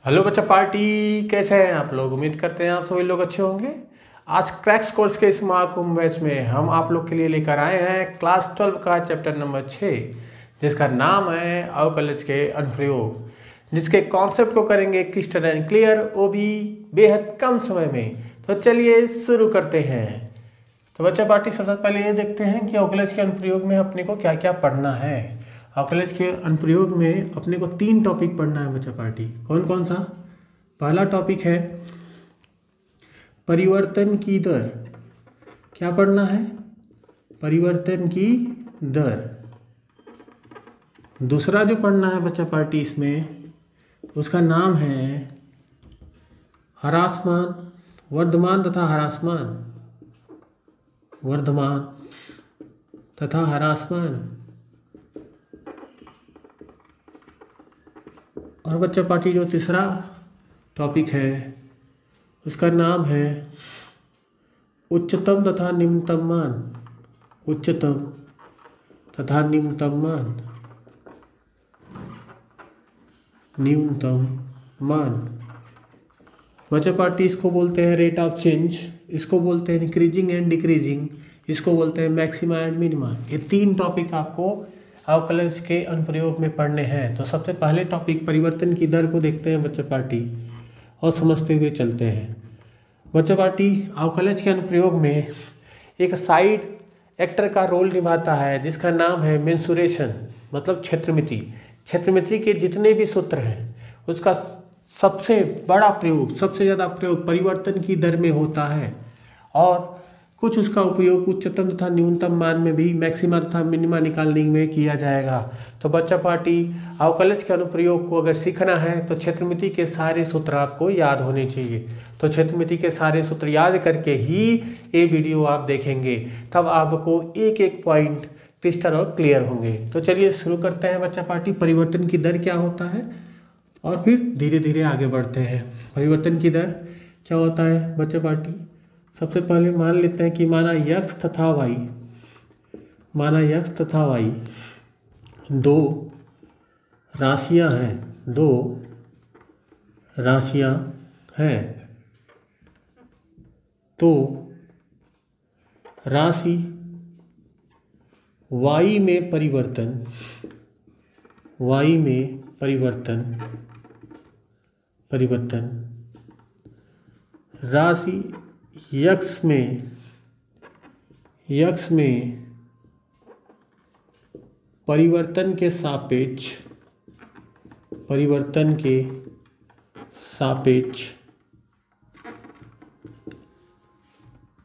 Hello बच्चा party, कैसे हैं आप लोग। उम्मीद करते हैं आप सभी लोग अच्छे होंगे। आज क्रैक्स कोर्स के इस महाकुंभ बैच में हम आप लोग के लिए लेकर आए हैं क्लास 12 का चैप्टर नंबर 6, जिसका नाम है अवकलज के अनुप्रयोग, जिसके कॉन्सेप्ट को करेंगे क्रिस्टल एंड क्लियर, वो भी बेहद कम समय में। तो चलिए शुरू करते हैं। तो बच्चा पार्टी सबसे पहले ये देखते हैं कि अवकलज के अनुप्रयोग में अपने को क्या क्या पढ़ना है। अवकलज के अनुप्रयोग में अपने को 3 टॉपिक पढ़ना है बच्चा पार्टी। कौन कौन सा? पहला टॉपिक है परिवर्तन की दर। क्या पढ़ना है? परिवर्तन की दर। दूसरा जो पढ़ना है बच्चा पार्टी इसमें, उसका नाम है ह्रासमान, वर्धमान तथा ह्रासमान, वर्धमान तथा ह्रासमान। और बच्चा पार्टी जो तीसरा टॉपिक है उसका नाम है उच्चतम तथा निम्नतम मान, उच्चतम तथा निम्नतम मान, न्यूनतम मान। बच्चा पार्टी इसको बोलते हैं रेट ऑफ चेंज, इसको बोलते हैं इंक्रीजिंग एंड डिक्रीजिंग, इसको बोलते हैं मैक्सिमा एंड मिनिमा। ये 3 टॉपिक आपको अवकलज के अनुप्रयोग में पढ़ने हैं। तो सबसे पहले टॉपिक परिवर्तन की दर को देखते हैं बच्चा पार्टी और समझते हुए चलते हैं। बच्चा पार्टी अवकलज के अनुप्रयोग में एक साइड एक्टर का रोल निभाता है जिसका नाम है मेंसुरेशन, मतलब क्षेत्रमिति। क्षेत्रमिति के जितने भी सूत्र हैं उसका सबसे बड़ा प्रयोग, सबसे ज़्यादा प्रयोग परिवर्तन की दर में होता है, और कुछ उसका उपयोग उच्चतम तथा न्यूनतम मान में भी, मैक्सिमा तथा मिनिमा निकालने में किया जाएगा। तो बच्चा पार्टी अवकलज के अनुप्रयोग को अगर सीखना है तो क्षेत्रमिति के सारे सूत्र आपको याद होने चाहिए। तो क्षेत्रमिति के सारे सूत्र याद करके ही ये वीडियो आप देखेंगे, तब आपको एक एक पॉइंट क्लिस्टर और क्लियर होंगे। तो चलिए शुरू करते हैं बच्चा पार्टी। परिवर्तन की दर क्या होता है और फिर धीरे धीरे आगे बढ़ते हैं। परिवर्तन की दर क्या होता है बच्चा पार्टी? सबसे पहले मान लेते हैं कि माना x तथा y, माना x तथा y 2 राशियां हैं, 2 राशियां हैं। तो राशि y में परिवर्तन, y में परिवर्तन, परिवर्तन राशि x में परिवर्तन के सापेक्ष, परिवर्तन के सापेक्ष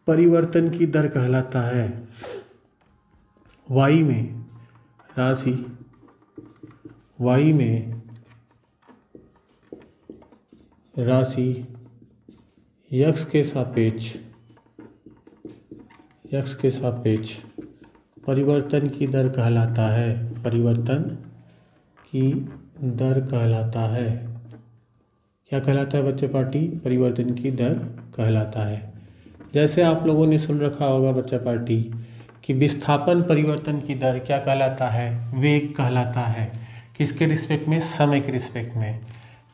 परिवर्तन की दर कहलाता है। y में, राशि y में राशि x के सापेक्ष, x के सापेक्ष परिवर्तन की दर कहलाता है, परिवर्तन की दर कहलाता है। क्या कहलाता है बच्चे पार्टी? परिवर्तन की दर कहलाता है। जैसे आप लोगों ने सुन रखा होगा बच्चा पार्टी कि विस्थापन परिवर्तन की दर क्या कहलाता है? वेग कहलाता है। किसके रिस्पेक्ट में? समय के रिस्पेक्ट में।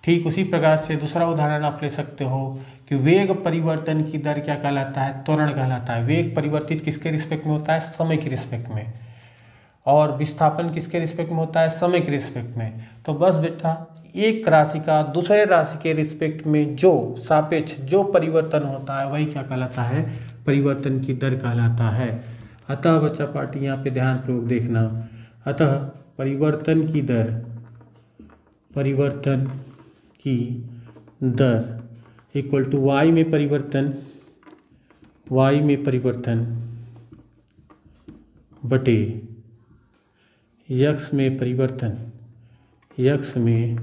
ठीक उसी प्रकार से दूसरा उदाहरण आप ले सकते हो कि वेग परिवर्तन की दर क्या कहलाता है? त्वरण कहलाता है। वेग परिवर्तित किसके रिस्पेक्ट में होता है? समय के रिस्पेक्ट में। और विस्थापन किसके रिस्पेक्ट में होता है? समय के रिस्पेक्ट में। तो बस बेटा, एक राशि का दूसरे राशि के रिस्पेक्ट में जो सापेक्ष, जो परिवर्तन होता है वही क्या कहलाता है? परिवर्तन की दर कहलाता है। अतः बच्चा पार्टी यहाँ पे ध्यानपूर्वक देखना। अतः परिवर्तन की दर, परिवर्तन की दर इक्वल टू y में परिवर्तन, y में परिवर्तन बटे x में परिवर्तन, x में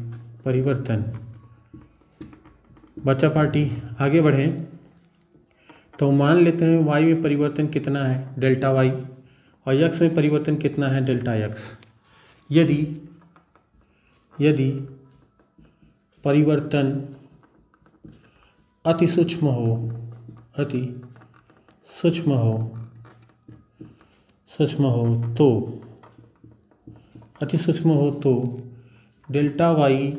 परिवर्तन। बच्चा पार्टी आगे बढ़ें तो मान लेते हैं y में परिवर्तन कितना है? डेल्टा y, और x में परिवर्तन कितना है? Delta x। यदि परिवर्तन अति सूक्ष्म हो, अति सूक्ष्म हो, सूक्ष्म हो तो डेल्टा वाई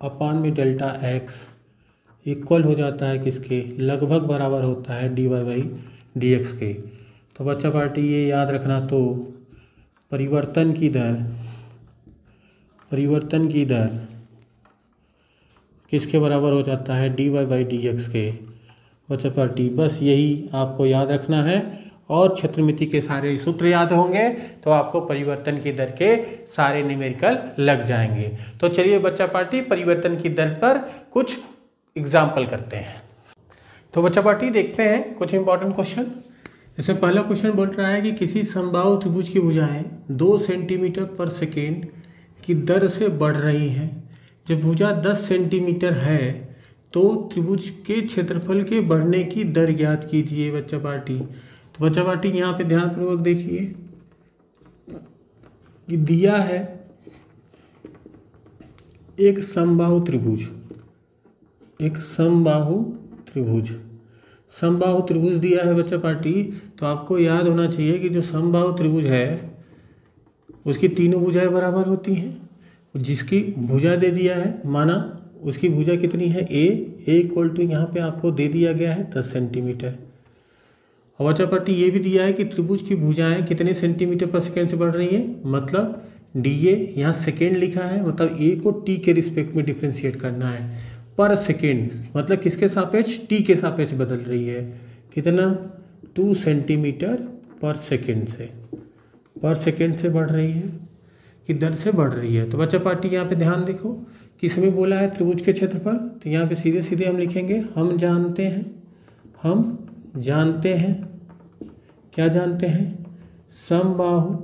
अपान में डेल्टा एक्स इक्वल हो जाता है किसके, लगभग बराबर होता है dy बाई डी एक्स के। तो बच्चा पार्टी ये याद रखना, तो परिवर्तन की दर किसके बराबर हो जाता है, dy बाई डी एक्स के। बच्चा पार्टी बस यही आपको याद रखना है, और क्षेत्रमिति के सारे सूत्र याद होंगे तो आपको परिवर्तन की दर के सारे न्यूमेरिकल लग जाएंगे। तो चलिए बच्चा पार्टी परिवर्तन की दर पर कुछ एग्जाम्पल करते हैं। तो बच्चा पार्टी देखते हैं कुछ इंपॉर्टेंट क्वेश्चन। इसमें पहला क्वेश्चन बोल रहा है कि किसी समबाहु त्रिभुज की भुजाएं 2 सेंटीमीटर पर सेकेंड की दर से बढ़ रही हैं। जब भुजा 10 सेंटीमीटर है तो त्रिभुज के क्षेत्रफल के बढ़ने की दर ज्ञात कीजिए बच्चा पार्टी। तो बच्चा पार्टी यहाँ पे ध्यानपूर्वक देखिए कि दिया है एक समबाहु त्रिभुज दिया है बच्चा पार्टी। तो आपको याद होना चाहिए कि जो समबाहु त्रिभुज है उसकी तीनों भुजाएं बराबर होती हैं। जिसकी भुजा दे दिया है, माना उसकी भुजा कितनी है, ए इक्वल टू यहाँ पे आपको दे दिया गया है 10 सेंटीमीटर। और बच्चा पार्टी ये भी दिया है कि त्रिभुज की भुजाएं कितने सेंटीमीटर पर सेकेंड से बढ़ रही हैं, मतलब डी ए, यहाँ सेकेंड लिखा है, मतलब ए को टी के रिस्पेक्ट में डिफ्रेंशिएट करना है। पर सेकेंड मतलब किसके सापेक्ष, टी के सापेक्ष बदल रही है, कितना 2 सेंटीमीटर पर सेकेंड से बढ़ रही है, कि दर से बढ़ रही है। तो बच्चा पार्टी यहाँ पे ध्यान देखो, किसमें बोला है त्रिभुज के क्षेत्रफल। तो यहाँ पे सीधे सीधे हम लिखेंगे, हम जानते हैं क्या जानते हैं, समबाहु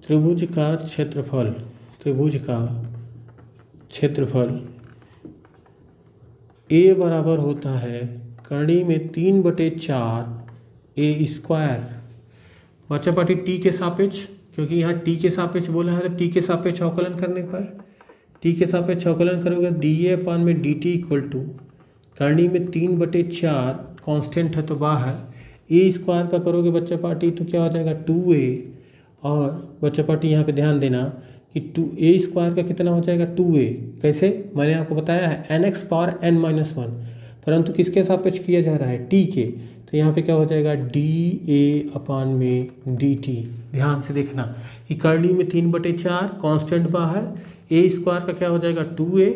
त्रिभुज का क्षेत्रफल ए बराबर होता है कड़ी में 3/4 ए स्क्वायर। बच्चा पार्टी टी के सापेक्ष, क्योंकि यहाँ टी के सापेक्ष बोला है, तो टी के सापेक्ष अवकलन करने पर, टी के सापेक्ष अवकलन करोगे डी ए अपान में डी टी इक्वल टू करणी में 3/4 कांस्टेंट है तो बाहर, ए स्क्वायर का करोगे बच्चा पार्टी तो क्या हो जाएगा 2a। और बच्चा पार्टी यहाँ पे ध्यान देना कि 2a स्क्वायर का कितना हो जाएगा 2a। कैसे, मैंने आपको बताया है nx पावर n-1, परंतु किसके सापेक्ष किया जा रहा है, t के। तो यहाँ पे क्या हो जाएगा dA अपान में dt। ध्यान से देखना कि करणी में 3/4 कांस्टेंट बाहर, a स्क्वायर का क्या हो जाएगा 2a,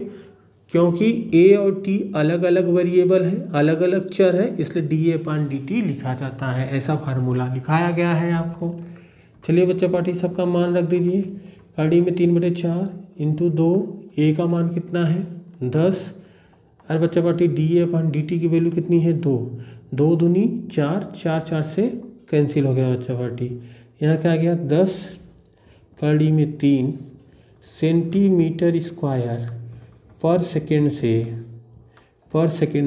क्योंकि a और t अलग अलग वेरिएबल है, अलग अलग चर है, इसलिए dA अपान dt लिखा जाता है। ऐसा फार्मूला लिखाया गया है आपको। चलिए बच्चा पार्टी सबका मान रख दीजिए, करणी में 3/4 इंटू 2, a का मान कितना है 10, और बच्चा पार्टी dA अपान dt की वैल्यू कितनी है 2, 2 दूनी 4, 4 4 से कैंसिल हो गया बच्चा पार्टी। यहाँ क्या आ गया 10 करणी में 3 सेंटीमीटर स्क्वायर पर सेकेंड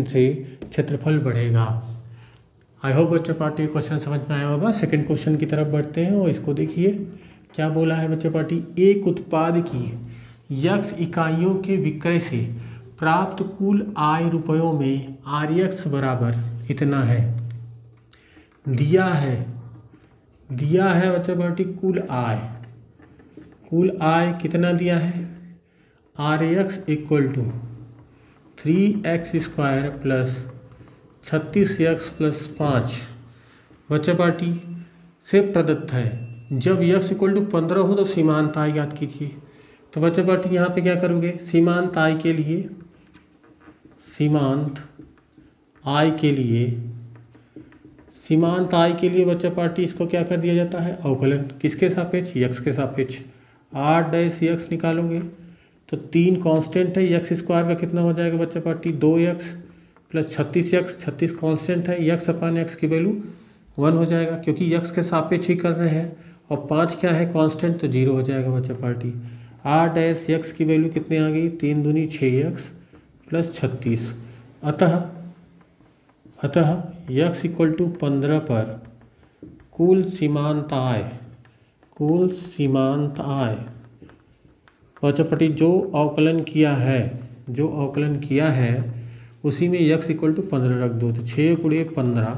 से क्षेत्रफल बढ़ेगा। आई होप बच्चा पार्टी क्वेश्चन समझ में आया होगा। सेकंड क्वेश्चन की तरफ बढ़ते हैं और इसको देखिए क्या बोला है बच्चा पार्टी, एक उत्पाद की x इकाइयों के विक्रय से प्राप्त कुल आय रुपयों में RX बराबर इतना है। दिया है बच्चा पार्टी कुल आय कितना दिया है, RX equal to 3x square plus 36x plus 5 बच्चा पार्टी से प्रदत्त है। जब x इक्वल टू 15 हो तो सीमांत आय याद कीजिए। तो बच्चा पार्टी यहाँ पे क्या करोगे, सीमांत आय के लिए बच्चा पार्टी इसको क्या कर दिया जाता है, अवकलन किसके सापेक्ष, x के सापेक्ष। 8-x निकालोगे तो 3 कांस्टेंट है, x स्क्वायर का कितना हो जाएगा बच्चा party 2x plus 36x, 36 constant है, x अपान x की वैल्यू 1 हो जाएगा, क्योंकि x के सापेक्ष ही कर रहे हैं, और 5 क्या है कांस्टेंट, तो 0 हो जाएगा बच्चा पार्टी। 8x की वैल्यू कितने आ गई, 3 दूनी 6x प्लस 36। अतः x इक्वल टू 15 पर कुल सीमांत आय बच्चा पार्टी जो अवकलन किया है उसी में x इक्वल टू 15 रख दो, तो 6 × 15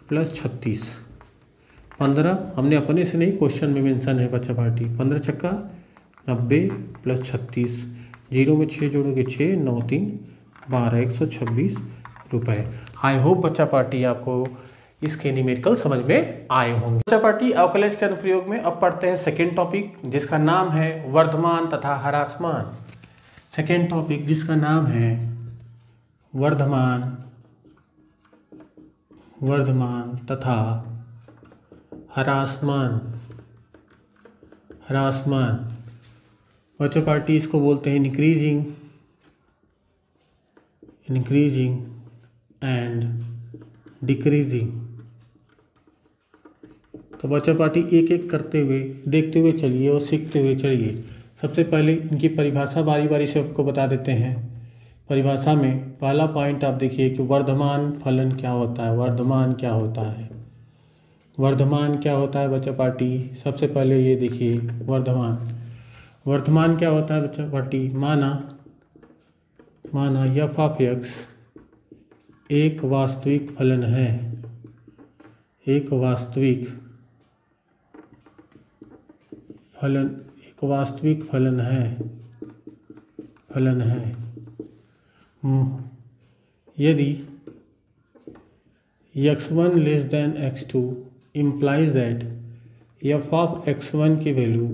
प्लस 36। 15 हमने अपने से नहीं, क्वेश्चन में मेंशन है बच्चा पार्टी, 15 छक्का 90 प्लस 36, 0 में 6 जोड़ोगे 6, 9 3 12, 126 रुपये। आई होप बच्चा पार्टी आपको इसके न्यूमेरिकल समझ में आए होंगे। बच्चा पार्टी अवकलज के अनुप्रयोग में अब पढ़ते हैं सेकेंड टॉपिक, जिसका नाम है वर्धमान तथा ह्रासमान। सेकेंड टॉपिक जिसका नाम है वर्धमान तथा ह्रासमान। बच्चा पार्टी इसको बोलते हैं इंक्रीजिंग एंड डिक्रीजिंग। तो बच्चा पार्टी एक एक करते हुए देखते हुए चलिए और सीखते हुए चलिए। सबसे पहले इनकी परिभाषा बारी बारी से आपको बता देते हैं। परिभाषा में पहला पॉइंट आप देखिए कि वर्धमान फलन क्या होता है। वर्धमान क्या होता है बच्चा पार्टी? सबसे पहले ये देखिए वर्धमान क्या होता है बच्चा पार्टी? माना एफ ऑफ एक्स एक वास्तविक फलन है। एक वास्तविक फलन है यदि x1 less then x2 implies that f of x1 की value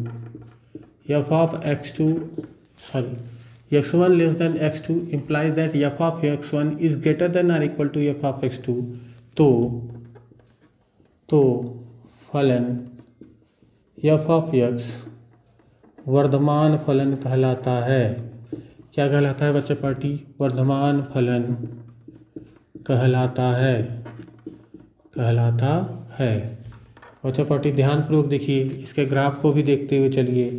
x1 less then x2 implies that f of x1 is greater than or equal to f of x2, तो फलन f of x वर्धमान फलन कहलाता है। क्या कहलाता है बच्चा पार्टी? वर्धमान फलन कहलाता है। बच्चा पार्टी ध्यानपूर्वक देखिए, इसके ग्राफ को भी देखते हुए चलिए।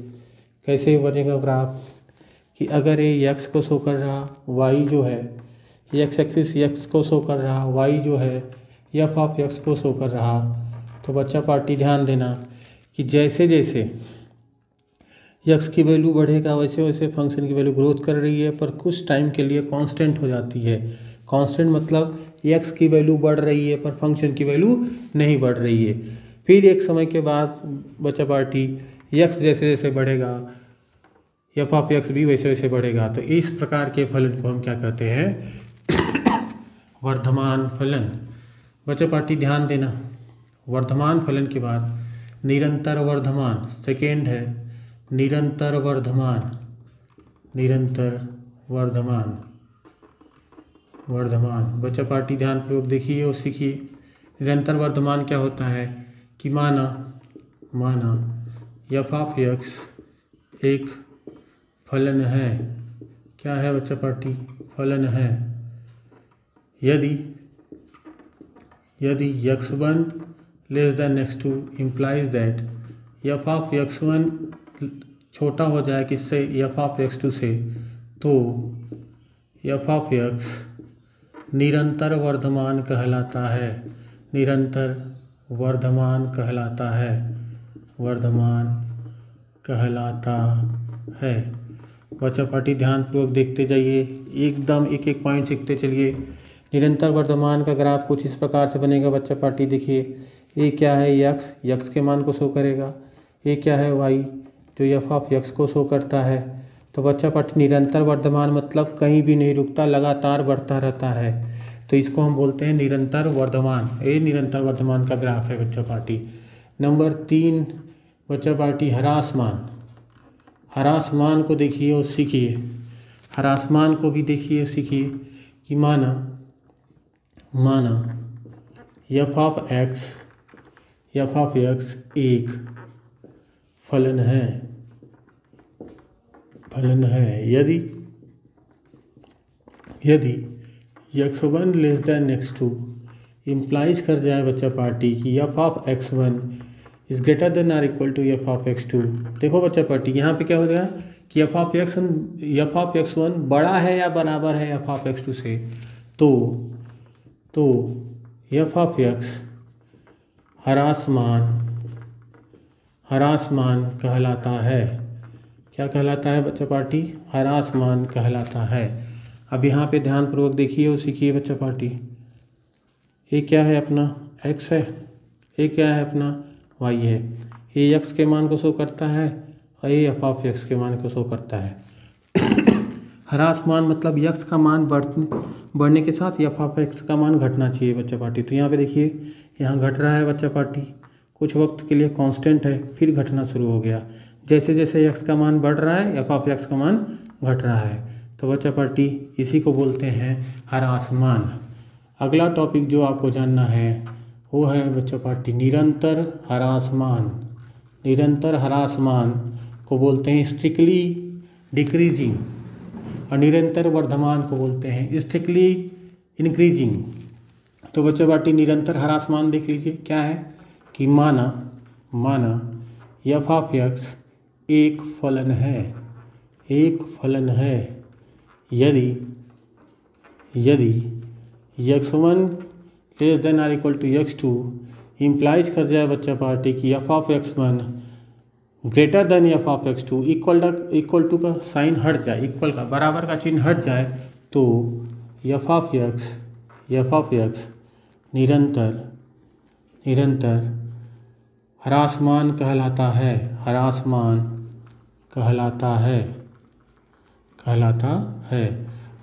कैसे बनेगा ग्राफ कि अगर ये x को शो कर रहा, y जो है x एक्सिस x को शो कर रहा, y जो है f ऑफ x को शो कर रहा, तो बच्चा पार्टी ध्यान देना कि जैसे जैसे x की वैल्यू बढ़ेगा वैसे वैसे फंक्शन की वैल्यू ग्रोथ कर रही है, पर कुछ टाइम के लिए कांस्टेंट हो जाती है। कांस्टेंट मतलब x की वैल्यू बढ़ रही है पर फंक्शन की वैल्यू नहीं बढ़ रही है। फिर एक समय के बाद बच्चा पार्टी x जैसे जैसे बढ़ेगा f ऑफ x भी वैसे वैसे बढ़ेगा। तो इस प्रकार के फलन को हम क्या कहते हैं? वर्धमान फलन। बच्चा पार्टी ध्यान देना, वर्धमान फलन के बाद निरंतर वर्धमान सेकेंड है। निरंतर वर्धमान बच्चा पार्टी ध्यानपूर्वक देखिए और सीखिए। निरंतर वर्धमान क्या होता है कि माना एफ ऑफ एक्स एक फलन है। क्या है बच्चा पार्टी? फलन है। यदि x1 less then x2 implies that f of x1 छोटा हो जाए किससे? f ऑफ x2 से, तो f ऑफ x निरंतर वर्धमान कहलाता है। बच्चा पार्टी ध्यानपूर्वक देखते जाइए, एकदम एक एक पॉइंट सीखते चलिए। निरंतर वर्धमान का ग्राफ कुछ इस प्रकार से बनेगा बच्चा पार्टी देखिए। ये क्या है? x के मान को शो करेगा। ये क्या है? y जो f ऑफ x को शो करता है। तो बच्चा पार्टी निरंतर वर्धमान मतलब कहीं भी नहीं रुकता, लगातार बढ़ता रहता है। तो इसको हम बोलते हैं निरंतर वर्धमान। ये निरंतर वर्धमान का ग्राफ है बच्चा पार्टी। नंबर 3 बच्चा पार्टी ह्रासमान को देखिए और सीखिए। ह्रासमान को भी देखिए सीखिए कि माना एफ ऑफ एक्स एक फलन है। यदि x1 less then x2 implies कर जाए बच्चा पार्टी कि f of x1 is greater than or equal to f of x2। देखो बच्चा पार्टी यहाँ पे क्या हो गया कि f ऑफ x1 बड़ा है या बराबर है f ऑफ x2 से, तो f ऑफ x ह्रासमान कहलाता है। क्या कहलाता है बच्चा पार्टी? ह्रासमान कहलाता है। अब यहाँ पे ध्यानपूर्वक देखिए और सीखिए बच्चा पार्टी। ये क्या है? अपना x है। ये क्या है? अपना y है। ये x के मान को शो करता है और ये एफ ऑफ एक्स के मान को शो करता है। ह्रास मान मतलब यक्स का मान बढ़ने के साथ एफ ऑफ एक्स का मान घटना चाहिए बच्चा पार्टी। तो यहाँ पे देखिए यहाँ घट रहा है बच्चा पार्टी, कुछ वक्त के लिए कांस्टेंट है, फिर घटना शुरू हो गया। जैसे जैसे एक्स का मान बढ़ रहा है एफ ऑफ एक्स का मान घट रहा है। तो बच्चा पार्टी इसी को बोलते हैं ह्रास मान। अगला टॉपिक जो आपको जानना है वो है बच्चा पार्टी निरंतर ह्रास मान। निरंतर ह्रास मान को बोलते हैं स्ट्रिक्टली डिक्रीजिंग और निरंतर वर्धमान को बोलते हैं स्ट्रिक्टली इंक्रीजिंग। तो बच्चा पार्टी निरंतर ह्रास मान देख लीजिए क्या है कि माना एफ ऑफ एक्स एक फलन है यदि x1 less than or equal to x2 implies कर जाए बच्चा पार्टी कि F of x1 greater than F of x2 equal to का साइन हट जाए, इक्वल का बराबर का चिन्ह हट जाए, तो एफ ऑफ एक्स निरंतर ह्रास मान कहलाता है।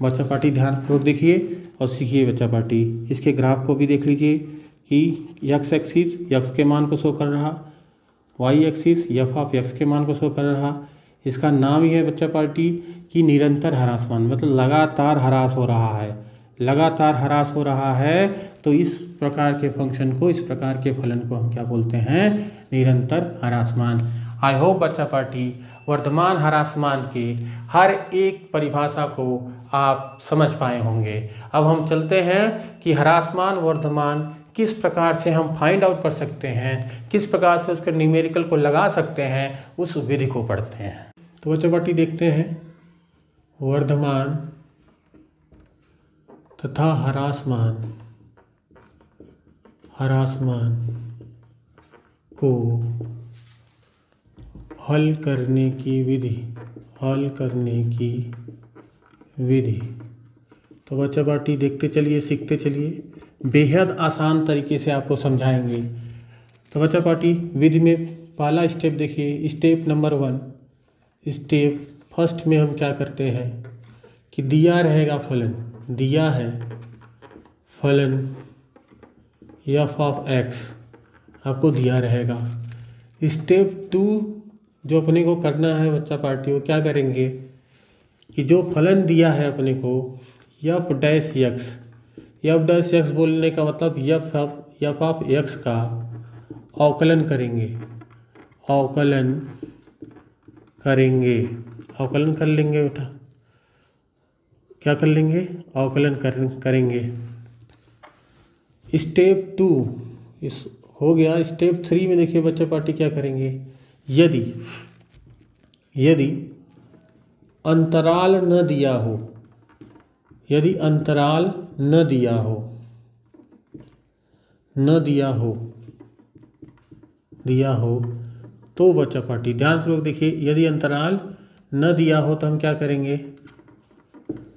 बच्चा पार्टी ध्यानपूर्वक देखिए और सीखिए बच्चा पार्टी। इसके ग्राफ को भी देख लीजिए कि एक्स एक्सिस एक्स के मान को शो कर रहा, Y axis F of X के मान को शो कर रहा। इसका नाम ही है बच्चा पार्टी कि निरंतर ह्रास मान, मतलब लगातार ह्रास हो रहा है। तो इस प्रकार के फंक्शन को, इस प्रकार के फलन को हम क्या बोलते हैं? निरंतर ह्रास मान। आई होप बच्चा पार्टी वर्धमान ह्रास मान के हर एक परिभाषा को आप समझ पाए होंगे। अब हम चलते हैं कि ह्रासमान वर्धमान किस प्रकार से हम फाइंड आउट कर सकते हैं, किस प्रकार से उसके न्यूमेरिकल को लगा सकते हैं, उस विधि को पढ़ते हैं। तो बच्चा पार्टी देखते हैं वर्धमान तथा ह्रासमान को हल करने की विधि। तो बच्चा पार्टी देखते चलिए, सीखते चलिए, बेहद आसान तरीके से आपको समझाएंगे। तो बच्चा पार्टी विधि में पहला स्टेप देखिए, स्टेप नंबर 1। स्टेप फर्स्ट में हम क्या करते हैं कि दिया रहेगा फलन, दिया है फलन एफ ऑफ एक्स आपको दिया रहेगा। स्टेप 2 जो अपने को करना है बच्चा पार्टी, वो क्या करेंगे कि जो फलन दिया है अपने को एफ डैश एक्स बोलने का मतलब एफ ऑफ एक्स का अवकलन करेंगे, अवकलन कर लेंगे बेटा, क्या कर लेंगे? अवकलन करेंगे। स्टेप 2 इस हो गया। स्टेप 3 में देखिए बच्चा पार्टी क्या करेंगे, यदि अंतराल न दिया हो, यदि अंतराल न दिया हो तो बच्चा पार्टी ध्यानपूर्वक देखिए, यदि अंतराल न दिया हो तो हम क्या करेंगे?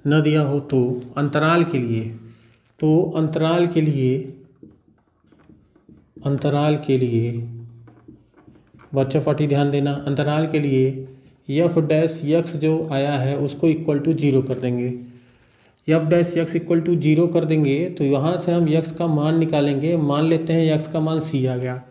न दिया हो तो अंतराल के लिए बच्चा पार्टी ध्यान देना, अंतराल के लिए एफ डैश एक्स जो आया है उसको इक्वल टू 0 कर देंगे। F dash X equal to 0 कर देंगे तो यहाँ से हम एक्स का मान निकालेंगे। मान लेते हैं एक्स का मान सी आ गया।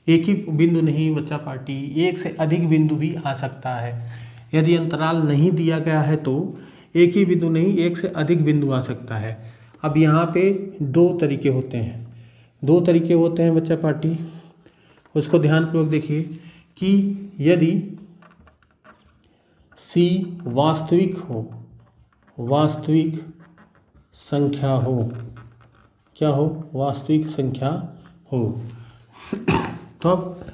एक ही बिंदु नहीं बच्चा पार्टी, एक से अधिक बिंदु भी आ सकता है। यदि अंतराल नहीं दिया गया है तो एक ही बिंदु नहीं, एक से अधिक बिंदु आ सकता है। अब यहाँ पे दो तरीके होते हैं बच्चा पार्टी, उसको ध्यानपूर्वक देखिए कि यदि C वास्तविक संख्या हो, क्या हो? वास्तविक संख्या हो। तो अब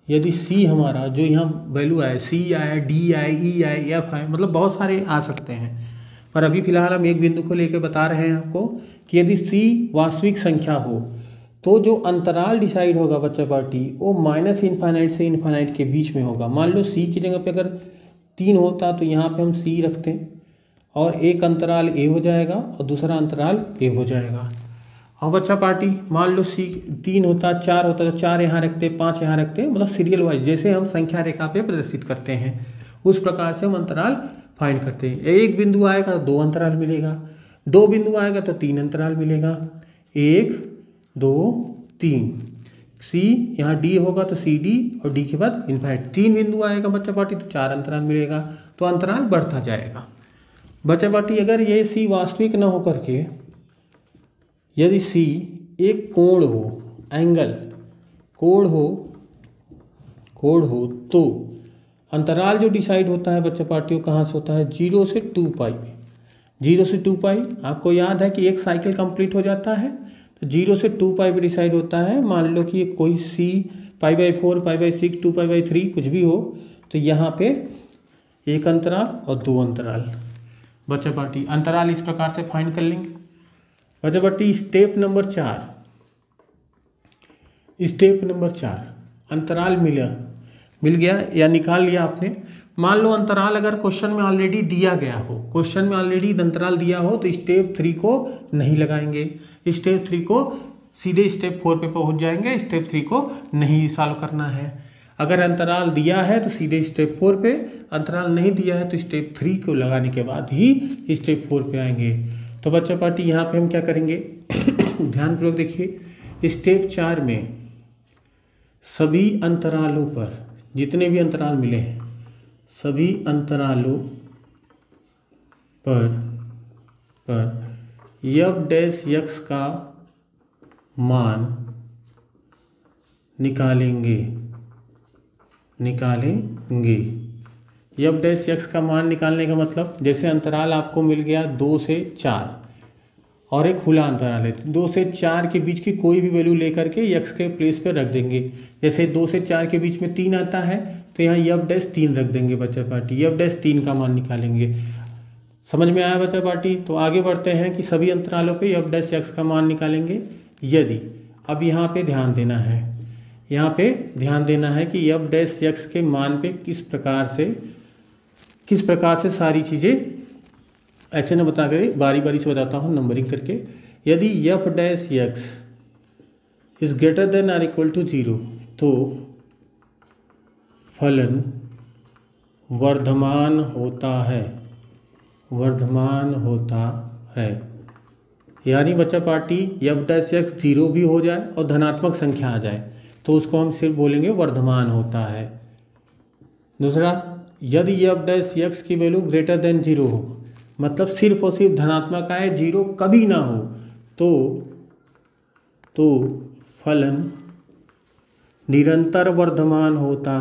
यदि C हमारा जो यहाँ वैल्यू आए, C आए, D आए, E आए, F आए, मतलब बहुत सारे आ सकते हैं, पर अभी फिलहाल हम एक बिंदु को लेकर बता रहे हैं आपको कि यदि C वास्तविक संख्या हो तो जो अंतराल डिसाइड होगा बच्चा पार्टी वो -∞ से ∞ के बीच में होगा। मान लो C की जगह पे अगर 3 होता तो यहाँ पे हम C रखते हैं और एक अंतराल A हो जाएगा और दूसरा अंतराल A हो जाएगा। और बच्चा पार्टी मान लो सी 3 होता, 4 होता तो 4 यहाँ रखते, 5 यहाँ रखते, मतलब सीरियल वाइज जैसे हम संख्या रेखा पे प्रदर्शित करते हैं उस प्रकार से हम अंतराल फाइंड करते हैं। एक बिंदु आएगा तो 2 अंतराल मिलेगा, 2 बिंदु आएगा तो 3 अंतराल मिलेगा, 1 2 3। सी यहाँ डी होगा तो सी डी और डी के बाद इनफाइनाइट। 3 बिंदु आएगा बच्चा पार्टी तो 4 अंतराल मिलेगा, तो अंतराल बढ़ता जाएगा। बच्चा पार्टी अगर ये सी वास्तविक न होकर के यदि सी एक कोण हो, एंगल कोण हो तो अंतराल जो डिसाइड होता है बच्चा पार्टियों कहाँ से होता है, 0 से 2 पाई में। 0 से 2 पाई आपको याद है कि एक साइकिल कंप्लीट हो जाता है, तो 0 से 2 पाई पे डिसाइड होता है। मान लो कि कोई सी π/4 π/6 2 π/3 कुछ भी हो, तो यहाँ पे एक अंतराल और 2 अंतराल। बच्चा पार्टी अंतराल इस प्रकार से फाइंड कर लेंगे। बच्चा पार्टी स्टेप नंबर 4 अंतराल मिल गया या निकाल लिया आपने। मान लो अंतराल अगर क्वेश्चन में ऑलरेडी दिया गया हो, क्वेश्चन में ऑलरेडी अंतराल दिया हो, तो स्टेप 3 को नहीं लगाएंगे, स्टेप 3 को सीधे स्टेप 4 पे पहुंच जाएंगे, स्टेप 3 को नहीं सॉल्व करना है। अगर अंतराल दिया है तो सीधे स्टेप 4 पे, अंतराल नहीं दिया है तो स्टेप 3 को लगाने के बाद ही स्टेप 4 पे आएंगे। तो बच्चा पार्टी यहाँ पे हम क्या करेंगे ध्यानपूर्वक देखिए। स्टेप 4 में सभी अंतरालों पर जितने भी अंतराल मिले हैं, सभी अंतरालों पर f' का मान निकालेंगे। f' का मान निकालने का मतलब, जैसे अंतराल आपको मिल गया 2 से 4 और एक खुला अंतराल है, 2 से 4 के बीच की कोई भी वैल्यू लेकर के x के प्लेस पे रख देंगे। जैसे 2 से 4 के बीच में 3 आता है तो यहाँ f'3 रख देंगे बच्चा पार्टी, f'3 का मान निकालेंगे। समझ में आया बच्चा पार्टी? तो आगे बढ़ते हैं कि सभी अंतरालों पे f' का मान निकालेंगे। यदि अब यहाँ पे ध्यान देना है कि f' के मान पे किस प्रकार से सारी चीज़ें ऐसे न बता कर बारी बारी से बताता हूँ नंबरिंग करके। यदि f' is greater than or equal to 0 तो फलन वर्धमान होता है। यानी बच्चा पार्टी f' 0 भी हो जाए और धनात्मक संख्या आ जाए तो उसको हम सिर्फ बोलेंगे वर्धमान होता है। दूसरा, यदि f' की वैल्यू ग्रेटर देन 0 हो, मतलब सिर्फ और सिर्फ धनात्मक आए, 0 कभी ना हो, तो फलन निरंतर वर्धमान होता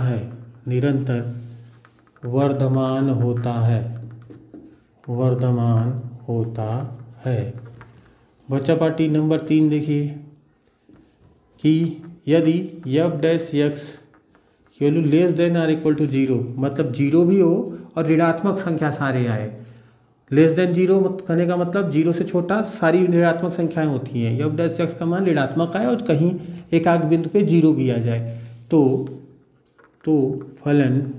है। बच्चा पार्टी नंबर 3 देखिए कि यदि f' की value less than or equal to 0, मतलब 0 भी हो और ऋणात्मक संख्या सारे आए। लेस देन 0 कहने का मतलब 0 से छोटा सारी ऋणात्मक संख्याएं होती हैं। f' का मान ऋणात्मक आए और कहीं एक आध बिंदु पे 0 भी आ जाए तो फलन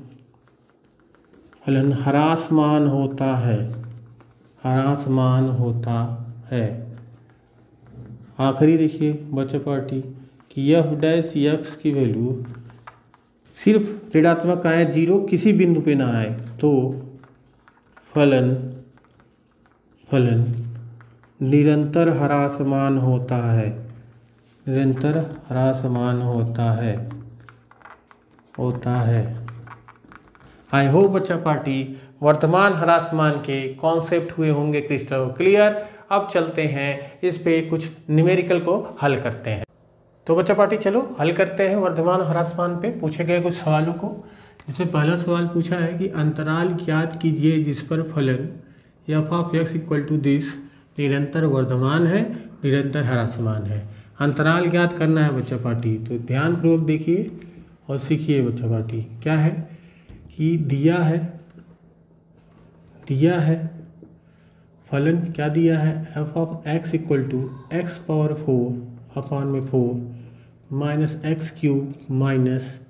ह्रासमान होता है। आखिरी देखिए बच्चा पार्टी कि f' की वैल्यू सिर्फ ऋणात्मक आए, 0 किसी बिंदु पे ना आए, तो फलन निरंतर ह्रासमान होता है। आई होप बच्चा पार्टी वर्तमान ह्रासमान के कॉन्सेप्ट हुए होंगे क्लियर। अब चलते हैं इस पे कुछ न्यूमेरिकल को हल करते हैं। तो बच्चा पार्टी चलो हल करते हैं वर्तमान ह्रासमान पे पूछे गए कुछ सवालों को। इसमें पहला सवाल पूछा है कि अंतराल ज्ञात कीजिए जिस पर फलन f(x) इक्वल टू दिस निरंतर वर्धमान है, निरंतर ह्रासमान है। अंतराल ज्ञात करना है बच्चा पार्टी, तो ध्यानपूर्वक देखिए और सीखिए बच्चा पार्टी। क्या है कि दिया है फलन, क्या दिया है, f(x) equal to x⁴/4 minus x³ minus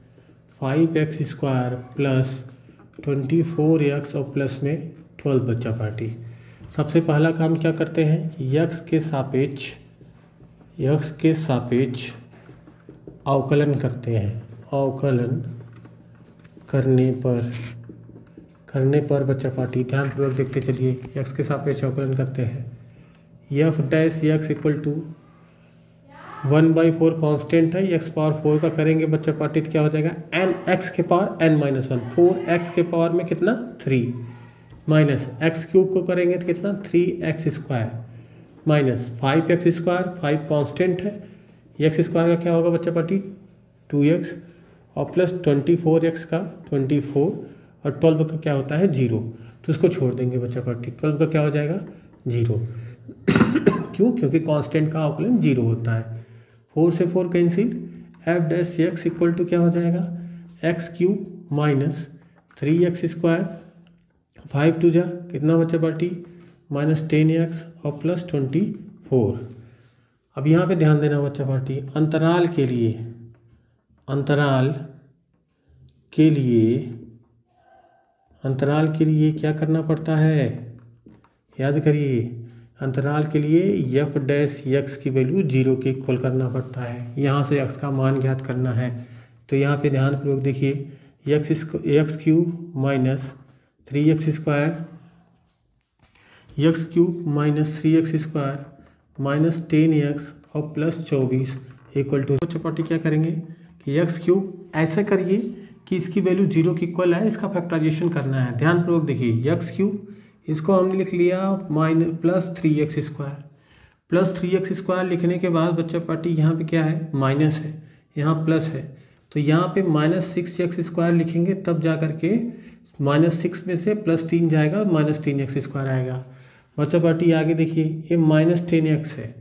5x² plus 24x और प्लस में 12 बच्चा पार्टी। सबसे पहला काम क्या करते हैं कि x के सापेक्ष यक्स के सापेक्ष अवकलन करते हैं। अवकलन करने पर बच्चा पार्टी ध्यानपूर्वक देखते चलिए। यक्स के सापेक्ष अवकलन करते हैं। F dash x equal to 1/4 constant है, एक्स पावर 4 का करेंगे बच्चा पार्टी तो क्या हो जाएगा एन एक्स के पावर n-1 4x के पावर में कितना 3 माइनस एक्स क्यूब को करेंगे तो कितना 3x² माइनस 5x², 5 कांस्टेंट है, एक्स स्क्वायर का क्या होगा बच्चा पार्टी 2x और प्लस 24x का 24 और 12 का क्या होता है 0, तो इसको छोड़ देंगे बच्चा पार्टी। 12 का क्या हो जाएगा 0 क्यों? क्योंकि कांस्टेंट का अवकलन 0 होता है। 4 से 4 cancel, F dash X equal to क्या हो जाएगा x cube minus 3x², 5 to जा कितना बच्चा पार्टी माइनस 10x और प्लस 24। अब यहाँ पे ध्यान देना बच्चा पार्टी, अंतराल के लिए क्या करना पड़ता है, याद करिए अंतराल के लिए एफ डैश एक्स की वैल्यू 0 के इक्वल करना पड़ता है। यहाँ से एक्स का मान ज्ञात करना है, तो यहाँ पे ध्यानपूर्वक देखिए x cube minus 3x² x cube minus 3x² minus 10x और प्लस 24 इक्वल टू चपाटी क्या करेंगे कि एक्स क्यूब ऐसा करिए कि इसकी वैल्यू 0 की इक्वल है, इसका फैक्टराइजेशन करना है। ध्यानपूर्वक देखिए एक्स क्यूब इसको हमने लिख लिया माइनस प्लस 3x² लिखने के बाद बच्चा पार्टी यहाँ पे क्या है माइनस है, यहाँ प्लस है, तो यहाँ पे माइनस 6x² लिखेंगे तब जा करके -6 में से +3 जाएगा -3x² आएगा। बच्चा पार्टी आगे देखिए ये -10x है,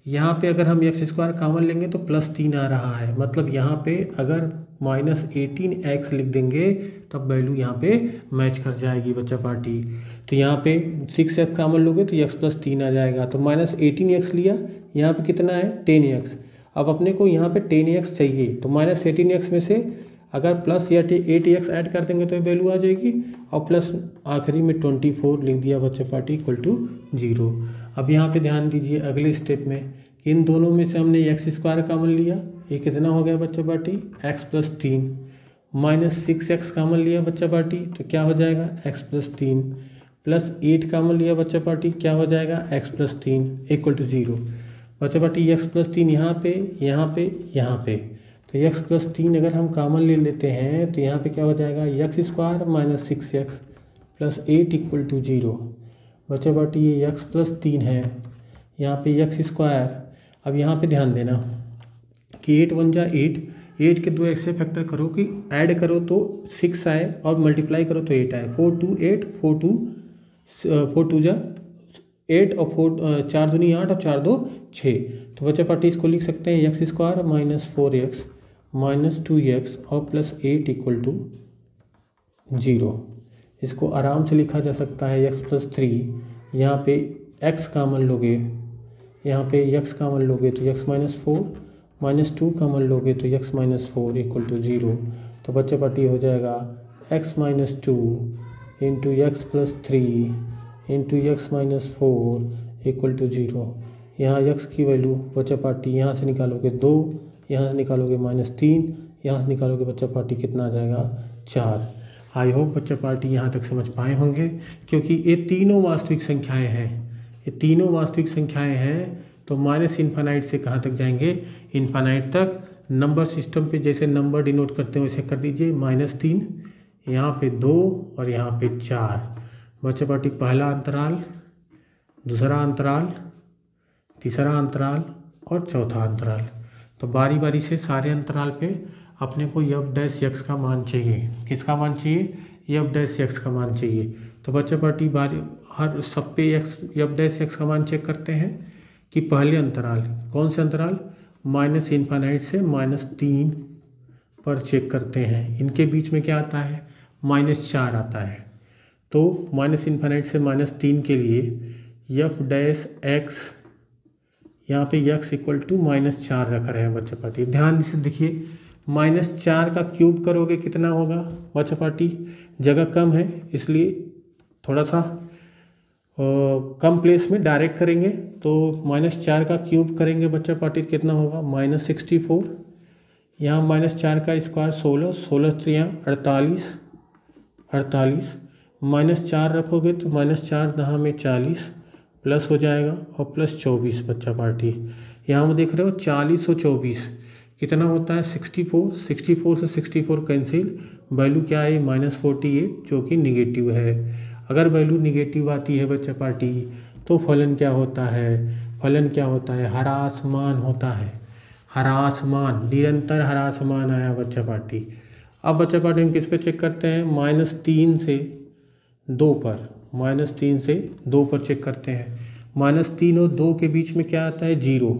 यहाँ पे अगर हम x² कॉमन लेंगे तो +3 आ रहा है, मतलब यहाँ पे अगर -18x लिख देंगे तब वैल्यू यहाँ पे मैच कर जाएगी बच्चा पार्टी। तो यहाँ पे 6x कॉमन लोगे तो x + 3 आ जाएगा, तो -18x लिया, यहाँ पे कितना है 10x। अब अपने को यहाँ पे 10x चाहिए, तो -18x में से अगर प्लस या 8x ऐड कर देंगे तो वैल्यू आ जाएगी, और प्लस आखिरी में 24 लिख दिया बच्चा पार्टी इक्वल टू 0। अब यहाँ पे ध्यान दीजिए अगले स्टेप में इन दोनों में से हमने x² कॉमन लिया, ये कितना हो गया बच्चा party x + 3 minus 6x common लिया बच्चा पार्टी तो क्या हो जाएगा x + 3 प्लस 8 कॉमन लिया बच्चा पार्टी क्या हो जाएगा x + 3 इक्वल टू 0। बच्चा पार्टी x + 3 यहाँ पे तो x + 3 अगर हम कॉमन ले लेते हैं तो यहाँ पे क्या हो जाएगा x² minus 6x plus 8 equal to 0। बच्चा पार्टी ये x + 3 है, यहाँ पे x²। अब यहाँ पे ध्यान देना कि 8 × 1 = 8 के 2 ऐसे फैक्टर करो कि ऐड करो तो 6 आए और मल्टीप्लाई करो तो 8 आए। 4 2 8 4 2 = 8 और 4 दूनी 8 और 4 2 6। तो बच्चा पार्टी इसको लिख सकते हैं x² minus 4x minus 2x और प्लस 8 इक्वल टू 0। इसको आराम से लिखा जा सकता है x + 3, यहाँ पे x कॉमन लोगे, यहाँ पे x कॉमन लोगे तो x - 4 माइनस 2 कॉमन लोगे तो x - 4 इक्वल टू 0। तो बच्चा पार्टी हो जाएगा x - 2 into x + 3 into x - 4 equal to 0। यहाँ x की वैल्यू बच्चा पार्टी यहाँ से निकालोगे 2, यहाँ से निकालोगे -3, यहाँ से निकालोगे बच्चा पार्टी कितना आ जाएगा 4। आई होप बच्चा पार्टी यहाँ तक समझ पाए होंगे, क्योंकि ये तीनों वास्तविक संख्याएं हैं, तो -∞ से कहाँ तक जाएंगे इनफाइनाइट तक। नंबर सिस्टम पे जैसे नंबर डिनोट करते हैं वैसे कर दीजिए -3, यहाँ पे 2 और यहाँ पे 4। बच्चा पार्टी पहला अंतराल, दूसरा अंतराल, तीसरा अंतराल और चौथा अंतराल। तो बारी बारी से सारे अंतराल पे अपने को f' का मान चाहिए। किसका मान चाहिए f' का मान चाहिए। तो बच्चा पार्टी हर सब पे f' का मान चेक करते हैं कि पहले अंतराल कौन से अंतराल -∞ से -3 पर चेक करते हैं। इनके बीच में क्या आता है -4 आता है। तो -∞ से -3 के लिए f' यहाँ पे x इक्वल टू -4 रख रहे हैं बच्चा पार्टी। ध्यान से देखिए -4 का क्यूब करोगे कितना होगा बच्चा पार्टी, जगह कम है इसलिए थोड़ा सा कम प्लेस में डायरेक्ट करेंगे तो -4 का क्यूब करेंगे बच्चा पार्टी कितना होगा -64। यहाँ -4 का स्क्वायर 16, 16 3 48, 48 -4 रखोगे तो -4 दहा में 40 प्लस हो जाएगा और +24 बच्चा पार्टी। यहाँ में देख रहे हो 40 और 24 कितना होता है 64, 64 से 64 कैंसिल, वैल्यू क्या है -48 जो कि निगेटिव है। अगर वैल्यू निगेटिव आती है बच्चा पार्टी तो फलन क्या होता है, फलन क्या होता है ह्रासमान होता है, ह्रासमान, निरंतर ह्रासमान आया बच्चा पार्टी। अब बच्चा पार्टी हम किस पे चेक करते हैं -3 से 2 पर, -3 से 2 पर चेक करते हैं। -3 और 2 के बीच में क्या आता है 0,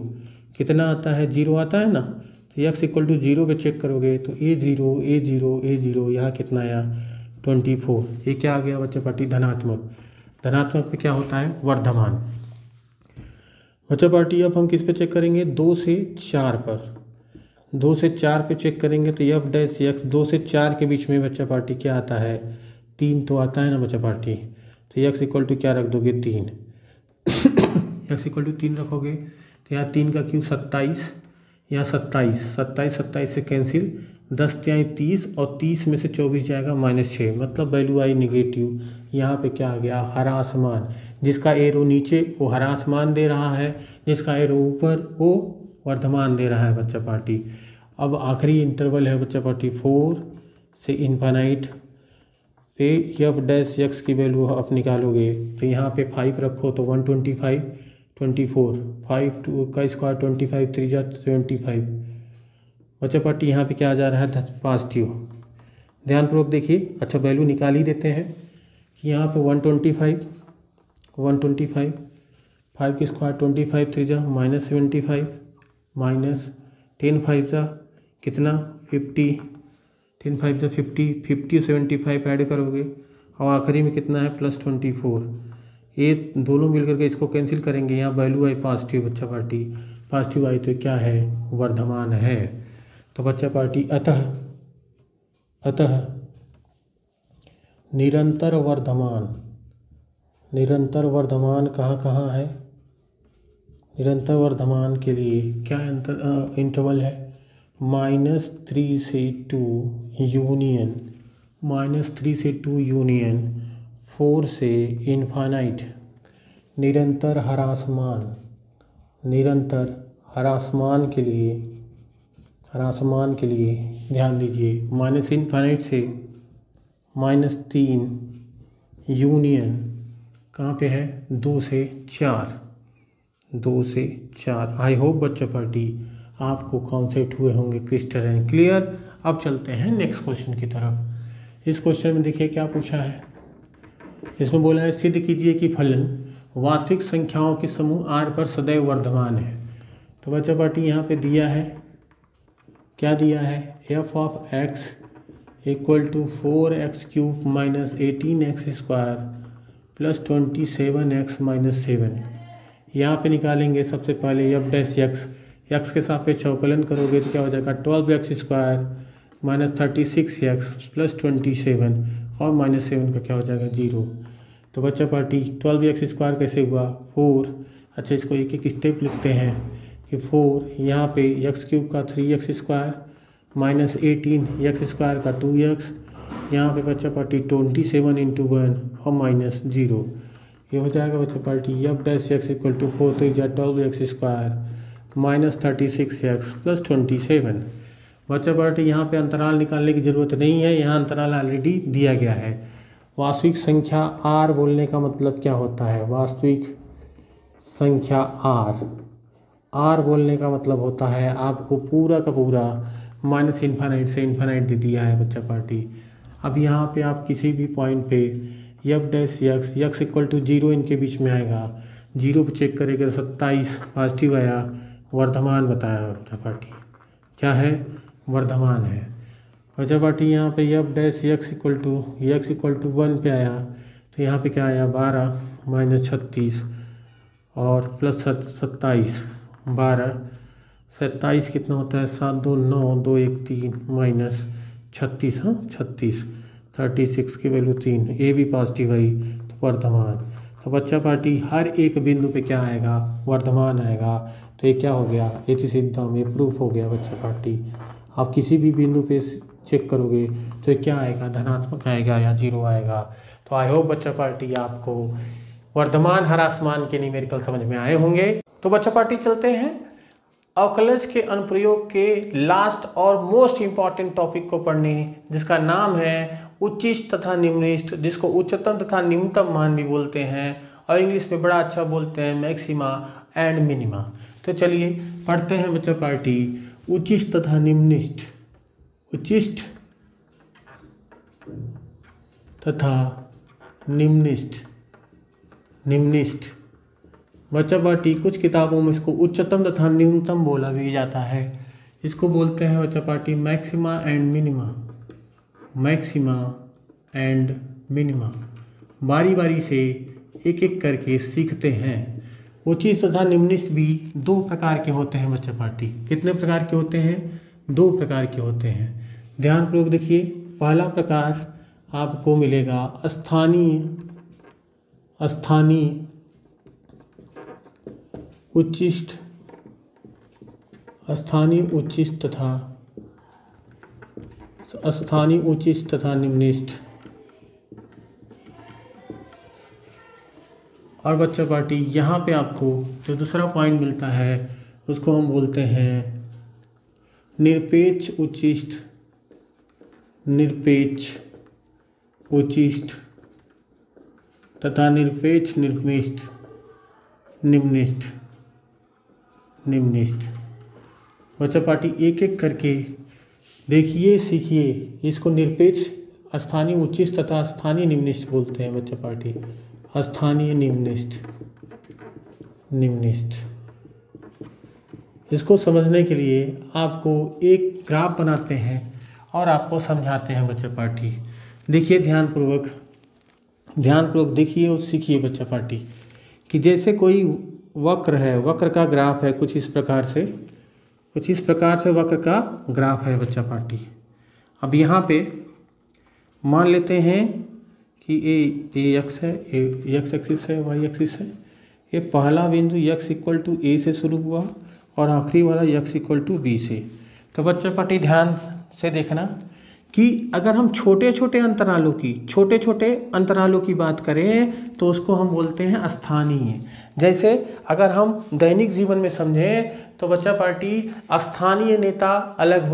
कितना आता है 0 आता है ना, तो x = 0 पे चेक करोगे तो a0 a0 a0 यहाँ कितना आया 24। ये क्या आ गया बच्चा पार्टी धनात्मक, धनात्मक पे क्या होता है वर्धमान। बच्चा पार्टी अब हम किस पे चेक करेंगे 2 से 4 पर, 2 से 4 पे चेक करेंगे तो f' 2 से 4 के बीच में बच्चा पार्टी क्या आता है 3 तो आता है ना बच्चा पार्टी, तो x = क्या रख दोगे 3 x = 3 रखोगे तो यहाँ 3 का क्यूब 27, यहाँ 27, 27 27 से कैंसिल, 10 3 30 और 30 में से 24 जाएगा -6, मतलब वैल्यू आई निगेटिव। यहाँ पे क्या आ गया ह्रासमान, जिसका एरो नीचे वो ह्रासमान दे रहा है, जिसका एरो ऊपर वो वर्धमान दे रहा है बच्चा पार्टी। अब आखिरी इंटरवल है बच्चा पार्टी 4 से इन्फानाइट पे f' की वैल्यू आप निकालोगे तो यहाँ पे 5 रखो तो 125 24, 5 का स्क्वायर 25 3 जा 25 बच्चा पार्टी। यहाँ पे क्या आ जा रहा है पॉजिटिव, ध्यानपूर्वक देखिए। अच्छा वैल्यू निकाल ही देते हैं कि यहाँ पे 125 5 के स्क्वायर 25 3 जा -75 -10 5 जा कितना 50, 10 5 जा 50, 50 75 ऐड करोगे और आखिरी में कितना है +24। ये दोनों मिलकर के इसको कैंसिल करेंगे, यहाँ वैल्यू आई पॉजिटिव बच्चा पार्टी, पॉजिटिव आई तो क्या है वर्धमान है। तो बच्चा पार्टी अतः निरंतर वर्धमान कहाँ कहाँ है, निरंतर वर्धमान के लिए क्या इंटरवल है -3 से 2 यूनियन, -3 से 2 यूनियन 4 से इन्फानाइट, निरंतर ह्रासमान के लिए ध्यान दीजिए -इन्फानाइट से -3 यूनियन कहाँ पे है 2 से 4। आई होप बच्चा पार्टी आपको कॉन्सेप्ट हुए होंगे क्रिस्टल एंड क्लियर। अब चलते हैं नेक्स्ट क्वेश्चन की तरफ। इस क्वेश्चन में देखिए क्या पूछा है, इसमें बोला है सिद्ध कीजिए कि फलन वास्तविक संख्याओं के समूह R पर सदैव वर्धमान है। तो बच्चा पार्टी यहाँ पे दिया है, क्या दिया है f(x) = 4x³ - 18x² + 27x - 7। यहाँ पे निकालेंगे सबसे पहले f'(x), x के सापेक्ष अवकलन करोगे तो क्या हो जाएगा 12x² - 36x + 27 और -7 का क्या हो जाएगा 0। तो बच्चा पार्टी 12x² कैसे हुआ 4। अच्छा इसको एक एक स्टेप लिखते हैं कि 4 यहाँ पे x³ का 3x² - 18x² का 2x, यहाँ पे बच्चा पार्टी 27 × 1 और -0। ये हो जाएगा बच्चा पार्टी f'(x) = 4 3 जा 12x² - 36x + 27। बच्चा पार्टी यहाँ पे अंतराल निकालने की ज़रूरत नहीं है, यहाँ अंतराल ऑलरेडी दिया गया है। वास्तविक संख्या R बोलने का मतलब क्या होता है, वास्तविक संख्या R बोलने का मतलब होता है आपको पूरा का पूरा -इन्फानाइट से इन्फानाइट दे दिया है बच्चा पार्टी। अब यहाँ पे आप किसी भी पॉइंट पे f'(x) = 0 इनके बीच में आएगा, 0 पे चेक करेंगे तो 27 पॉजिटिव आया, वर्धमान बताया बच्चा पार्टी, क्या है वर्धमान है बच्चा पार्टी। यहाँ पे f'(x) = 1 पे आया तो यहाँ पे क्या आया 12 - 36 और +27 12 27 कितना होता है 7 2 9 2 1 3 -36 हाँ 36 36 की वैल्यू 3, ए भी पॉजिटिव आई तो वर्धमान। तो बच्चा पार्टी हर एक बिंदु पे क्या आएगा, वर्धमान आएगा। तो ये क्या हो गया, ये चीज़ एकदम ये प्रूफ हो गया बच्चा पार्टी। आप किसी भी बिंदु पे चेक करोगे तो ये क्या आएगा, धनात्मक आएगा या जीरो आएगा। तो आई होप बच्चा पार्टी आपको वर्धमान ह्रासमान के न्यूमेरिकल समझ में आए होंगे। तो बच्चा पार्टी चलते हैं अवकलज के अनुप्रयोग के लास्ट और मोस्ट इम्पॉर्टेंट टॉपिक को पढ़ने, जिसका नाम है उच्चिष्ट तथा निम्निष्ट, जिसको उच्चतम तथा निम्नतम मान भी बोलते हैं और इंग्लिश में बड़ा अच्छा बोलते हैं मैक्सिमा एंड मिनिमा। तो चलिए पढ़ते हैं बच्चा पार्टी उच्चिष्ट तथा निम्निष्ट। उच्चिष्ट तथा निम्निष्ट। निम्निष्ट बच्चा पार्टी कुछ किताबों में इसको उच्चतम तथा न्यूनतम बोला भी जाता है। इसको बोलते हैं बच्चा party maxima and minima. Maxima and minima बारी बारी से एक एक करके सीखते हैं। उच्चिष्ट तथा निम्निष्ट भी दो प्रकार के होते हैं बच्चा पार्टी। कितने प्रकार के होते हैं, दो प्रकार के होते हैं। ध्यानपूर्वक देखिए, पहला प्रकार आपको मिलेगा स्थानीय उच्चिष्ट। स्थानीय उच्चिष्ट तथा निम्निष्ट। और बच्चा पार्टी यहाँ पे आपको जो दूसरा पॉइंट मिलता है उसको हम बोलते हैं निरपेक्ष उच्चिष्ट। निरपेक्ष उच्चिष्ट तथा निरपेक्ष निम्निष्ट। बच्चा पार्टी एक एक करके देखिए सीखिए। इसको निरपेक्ष स्थानीय उच्चिष्ट तथा स्थानीय निम्निष्ट बोलते हैं बच्चा पार्टी। स्थानीय निम्निष्ट। इसको समझने के लिए आपको एक ग्राफ बनाते हैं और आपको समझाते हैं बच्चा पार्टी। देखिए ध्यानपूर्वक देखिए और सीखिए बच्चा पार्टी कि जैसे कोई वक्र है, वक्र का ग्राफ है कुछ इस प्रकार से वक्र का ग्राफ है बच्चा पार्टी। अब यहाँ पे मान लेते हैं कि ए एक्स है, ए एक्स एक्सिस है, वाई एक्सिस है। ये पहला बिंदु x इक्वल टू ए से शुरू हुआ और आखिरी वाला x इक्वल टू बी से। तो बच्चा पार्टी ध्यान से देखना कि अगर हम छोटे छोटे अंतरालों की बात करें तो उसको हम बोलते हैं स्थानीय। जैसे अगर हम दैनिक जीवन में समझें तो बच्चा पार्टी स्थानीय नेता अलग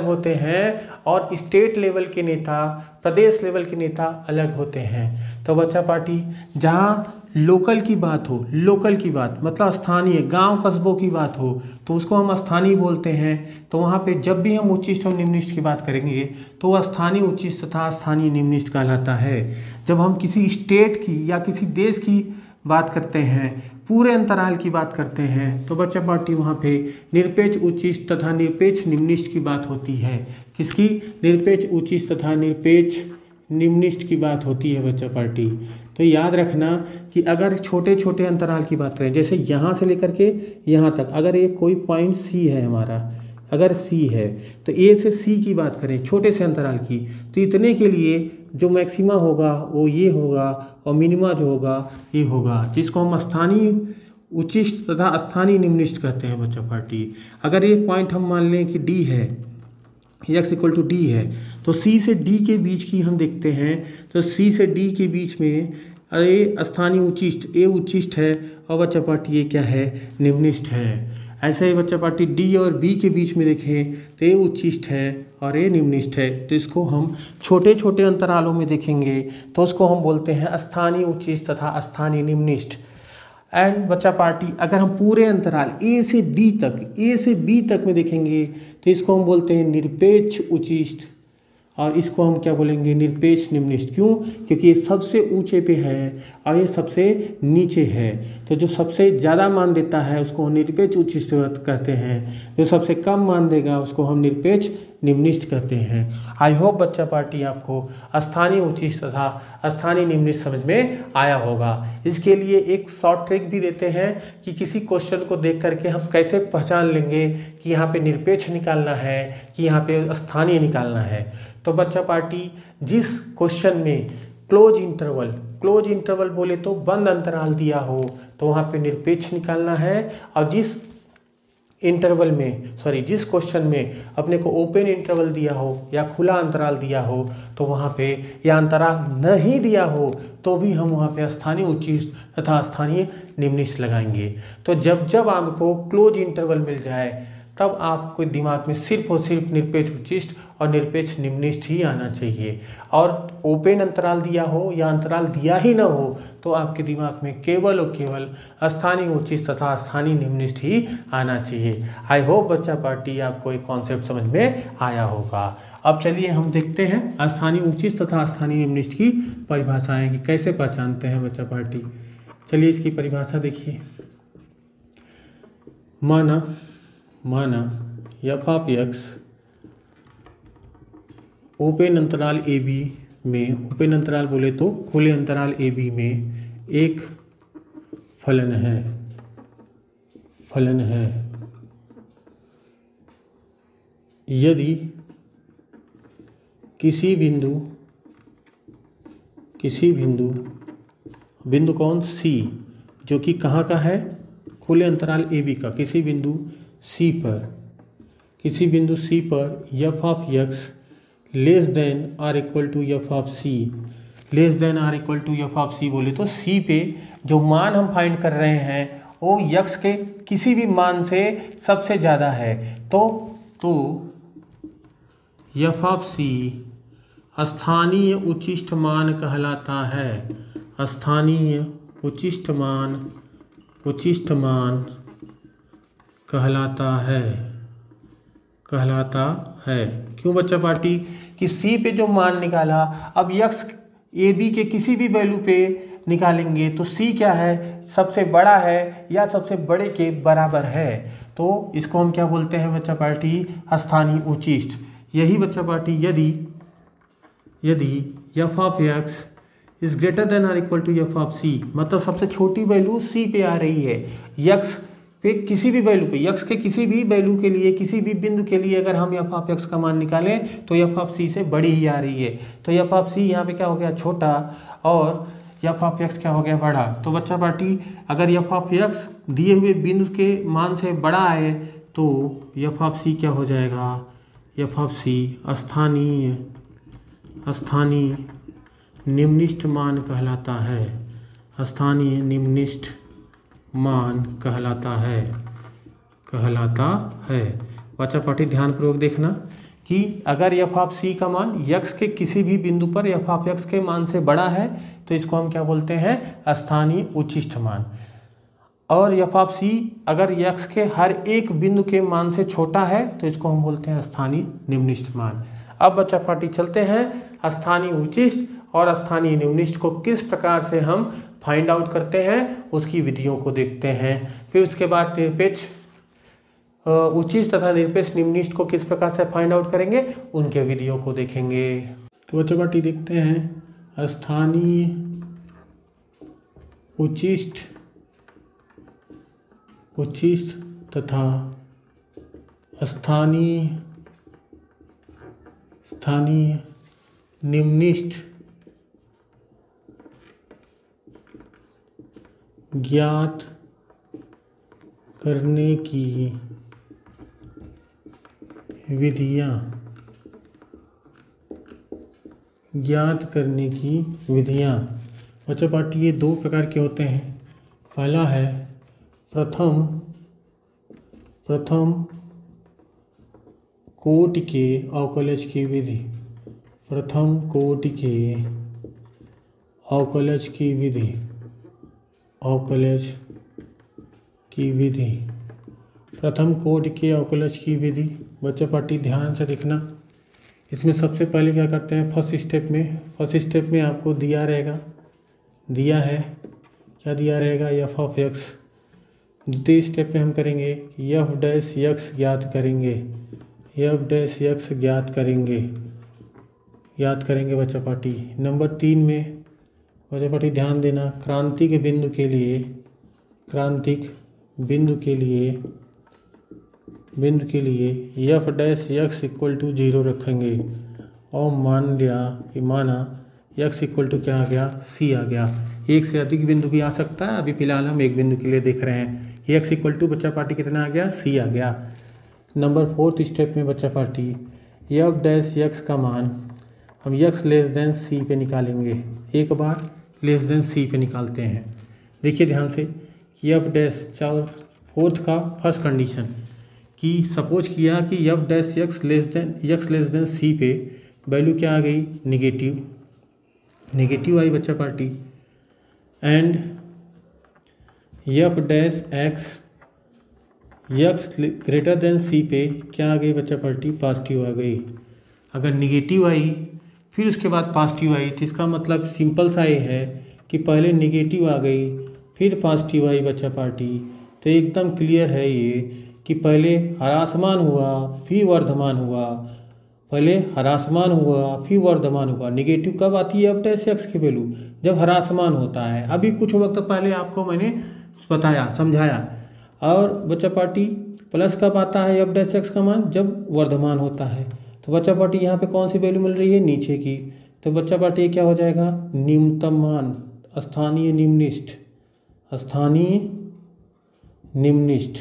होते हैं और स्टेट लेवल के नेता, प्रदेश लेवल के नेता अलग होते हैं। तो बच्चा पार्टी जहाँ लोकल की बात मतलब स्थानीय गांव कस्बों की बात हो तो उसको हम स्थानीय बोलते हैं। तो वहाँ पे जब भी हम उच्चिष्ट और निम्निष्ट की बात करेंगे तो वह स्थानीय उच्चिष्ट तथा स्थानीय निम्निष्ट कहलाता है। जब हम किसी स्टेट की या किसी देश की बात करते हैं, पूरे अंतराल की बात करते हैं, तो बच्चा पार्टी वहाँ पे निरपेक्ष उच्चिष्ट तथा निरपेक्ष निम्निष्ट की बात होती है। किसकी? निरपेक्ष उच्चिष्ट तथा निरपेक्ष निम्निष्ट की बात होती है बच्चा पार्टी। तो याद रखना कि अगर छोटे छोटे अंतराल की बात करें, जैसे यहाँ से लेकर के यहाँ तक, अगर ये कोई पॉइंट सी है हमारा, अगर सी है तो ए से सी की बात करें छोटे से अंतराल की, तो इतने के लिए जो मैक्सिमा होगा वो ये होगा और मिनिमा जो होगा ये होगा, जिसको हम स्थानीय उच्चिष्ट तथा स्थानीय निम्निष्ट कहते हैं बच्चा पार्टी। अगर ये पॉइंट हम मान लें कि डी है, x इक्वल टू डी है, तो c से d के बीच की हम देखते हैं तो c से d के बीच में ए स्थानीय उच्चिष्ट, ए उच्चिष्ट है और बच्चा पार्टी ये क्या है? निम्निष्ट है। ऐसे ही बच्चा पार्टी d और b के बीच में देखें तो ए उच्चिष्ट है और ए निम्निष्ट है। तो इसको हम छोटे छोटे अंतरालों में देखेंगे तो उसको हम बोलते हैं स्थानीय उच्चिष्ट तथा स्थानीय निम्निष्ट। एंड बच्चा पार्टी अगर हम पूरे अंतराल ए से बी तक में देखेंगे तो इसको हम बोलते हैं निरपेक्ष उच्चिष्ट और इसको हम क्या बोलेंगे? निरपेक्ष निम्निष्ट। क्यों? क्योंकि ये सबसे ऊंचे पे है और ये सबसे नीचे है। तो जो सबसे ज़्यादा मान देता है उसको हम निरपेक्ष उच्चिष्ट कहते हैं, जो सबसे कम मान देगा उसको हम निरपेक्ष निम्निष्ट कहते हैं। आई होप बच्चा पार्टी आपको स्थानीय उच्चिष्ट तथा स्थानीय निम्निष्ट समझ में आया होगा। इसके लिए एक शॉर्ट ट्रिक भी देते हैं कि किसी क्वेश्चन को देख करके हम कैसे पहचान लेंगे कि यहाँ पे निरपेक्ष निकालना है कि यहाँ पे स्थानीय निकालना है। तो बच्चा पार्टी जिस क्वेश्चन में क्लोज इंटरवल बोले तो बंद अंतराल दिया हो तो वहाँ पे निरपेक्ष निकालना है। और जिस जिस क्वेश्चन में अपने को ओपन इंटरवल दिया हो या खुला अंतराल दिया हो तो वहाँ पे या अंतराल नहीं दिया हो तो भी हम वहाँ पे स्थानीय उच्चिष्ट तथा स्थानीय निम्निष्ठ लगाएंगे। तो जब जब आपको क्लोज इंटरवल मिल जाए तब आपको दिमाग में सिर्फ और सिर्फ निरपेक्ष उच्चिष्ट और निरपेक्ष निम्निष्ठ ही आना चाहिए। और ओपन अंतराल दिया हो या अंतराल दिया ही ना हो तो आपके दिमाग में केवल और केवल स्थानीय उच्चिष्ट तथा स्थानीय निम्निष्ठ ही आना चाहिए। आई होप बच्चा पार्टी आपको एक कॉन्सेप्ट समझ में आया होगा। अब चलिए हम देखते हैं स्थानीय उच्चिष्ट तथा स्थानीय निम्निष्ठ की परिभाषाएं कि कैसे पहचानते हैं बच्चा पार्टी। चलिए इसकी परिभाषा देखिए। माना एफ ऑफ एक्स ओपन अंतराल ए बी में, ओपन अंतराल बोले तो खुले अंतराल ए बी में एक फलन है यदि किसी बिंदु कौन सी, जो कि कहाँ का है, खुले अंतराल ए बी का, किसी बिंदु सी पर f of x less than or equal to f of c, less than or equal to f of c बोले तो सी पे जो मान हम फाइंड कर रहे हैं वो यक्स के किसी भी मान से सबसे ज़्यादा है तो एफ ऑफ सी स्थानीय उच्चिष्ट मान कहलाता है। स्थानीय उच्चिष्ट मान कहलाता है। क्यों बच्चा पार्टी कि सी पे जो मान निकाला, अब यक्स ए बी के किसी भी वैल्यू पे निकालेंगे तो सी क्या है, सबसे बड़ा है या सबसे बड़े के बराबर है। तो इसको हम क्या बोलते हैं बच्चा पार्टी, स्थानीय उच्चिष्ट। यही बच्चा पार्टी यदि f of x is greater than or equal to f of c, मतलब सबसे छोटी वैल्यू सी पे आ रही है, यक्स पे किसी भी वैल्यू पे, यक्स के किसी भी वैल्यू के लिए, किसी भी बिंदु के लिए अगर हम एफ ऑफ एक्स का मान निकालें तो एफ ऑफ सी से बड़ी ही आ रही है। तो एफ ऑफ सी यहाँ पे क्या हो गया, छोटा, और एफ ऑफ एक्स क्या हो गया, बड़ा। तो बच्चा पार्टी अगर एफ ऑफ एक्स दिए हुए बिंदु के मान से बड़ा आए तो एफ ऑफ सी क्या हो जाएगा, एफ ऑफ सी स्थानीय निम्निष्ठ मान कहलाता है। स्थानीय निम्निष्ठ मान कहलाता है। बच्चा पार्टी ध्यानपूर्वक देखना कि अगर एफ ऑफ सी का मान यक्स के किसी भी बिंदु पर एफ ऑफ एक्स के मान से बड़ा है तो इसको हम क्या बोलते हैं, स्थानीय उच्चिष्ट मान। और एफ ऑफ सी अगर यक्स के हर एक बिंदु के मान से छोटा है तो इसको हम बोलते हैं स्थानीय निम्निष्ठ मान। अब बच्चा पार्टी चलते हैं स्थानीय उच्चिष्ट और स्थानीय निम्निष्ठ को किस प्रकार से हम फाइंड आउट करते हैं उसकी विधियों को देखते हैं। फिर उसके बाद निरपेक्ष उच्चिष्ट तथा निरपेक्ष निम्निष्ठ को किस प्रकार से फाइंड आउट करेंगे उनके विधियों को देखेंगे। तो बच्चों पार्टी देखते हैं स्थानीय उच्चिष्ट तथा स्थानीय निम्निष्ठ ज्ञात करने की विधियाँ। बच्चों पार्टी ये दो प्रकार के होते हैं। पहला है प्रथम कोटि के अवकलज की विधि। प्रथम कोटि के अवकलज की बच्चा पार्टी ध्यान से देखना। इसमें सबसे पहले क्या करते हैं, फर्स्ट स्टेप में आपको दिया रहेगा एफ ऑफ एक्स। द्वितीय स्टेप में हम करेंगे एफ डैश एक्स ज्ञात करेंगे बच्चा पार्टी। नंबर 3 में बच्चा पार्टी ध्यान देना, क्रांतिक बिंदु के लिए F dash X equal to 0 रखेंगे और माना यक्स इक्वल टू क्या आ गया, सी आ गया। एक से अधिक बिंदु भी आ सकता है, अभी फिलहाल हम एक बिंदु के लिए देख रहे हैं। यक्स इक्वल टू बच्चा पार्टी कितना आ गया, सी आ गया। नंबर 4th स्टेप में बच्चा पार्टी एफ डैश यक्स का मान हम यक्स लेस देन सी पे निकालेंगे। एक बार लेस देन सी पे निकालते हैं। देखिए ध्यान से कि एफ डैश 4th का फर्स्ट कंडीशन कि सपोज किया कि F dash x less than c पे वैल्यू क्या आ गई, नेगेटिव आई बच्चा party. And f dash x greater than c पे क्या आ गई बच्चा पार्टी, पॉजिटिव आ गई। अगर निगेटिव आई फिर उसके बाद पॉजिटिव आई तो इसका मतलब सिंपल सा ये है कि पहले निगेटिव आ गई फिर पॉजिटिव आई बच्चा पार्टी। तो एकदम क्लियर है ये कि पहले ह्रासमान हुआ फिर वर्धमान हुआ, पहले ह्रासमान हुआ फिर वर्धमान हुआ। निगेटिव कब आती है एफ डैश एक्स की वैल्यू, जब ह्रासमान होता है। अभी कुछ वक्त पहले आपको मैंने बताया समझाया। और बच्चा पार्टी प्लस कब आता है एफ डैश एक्स का मान, जब वर्धमान होता है। तो बच्चा पार्टी यहाँ पे कौन सी वैल्यू मिल रही है, नीचे की। तो बच्चा पार्टी क्या हो जाएगा, निम्नतम मान, स्थानीय निम्निष्ठ।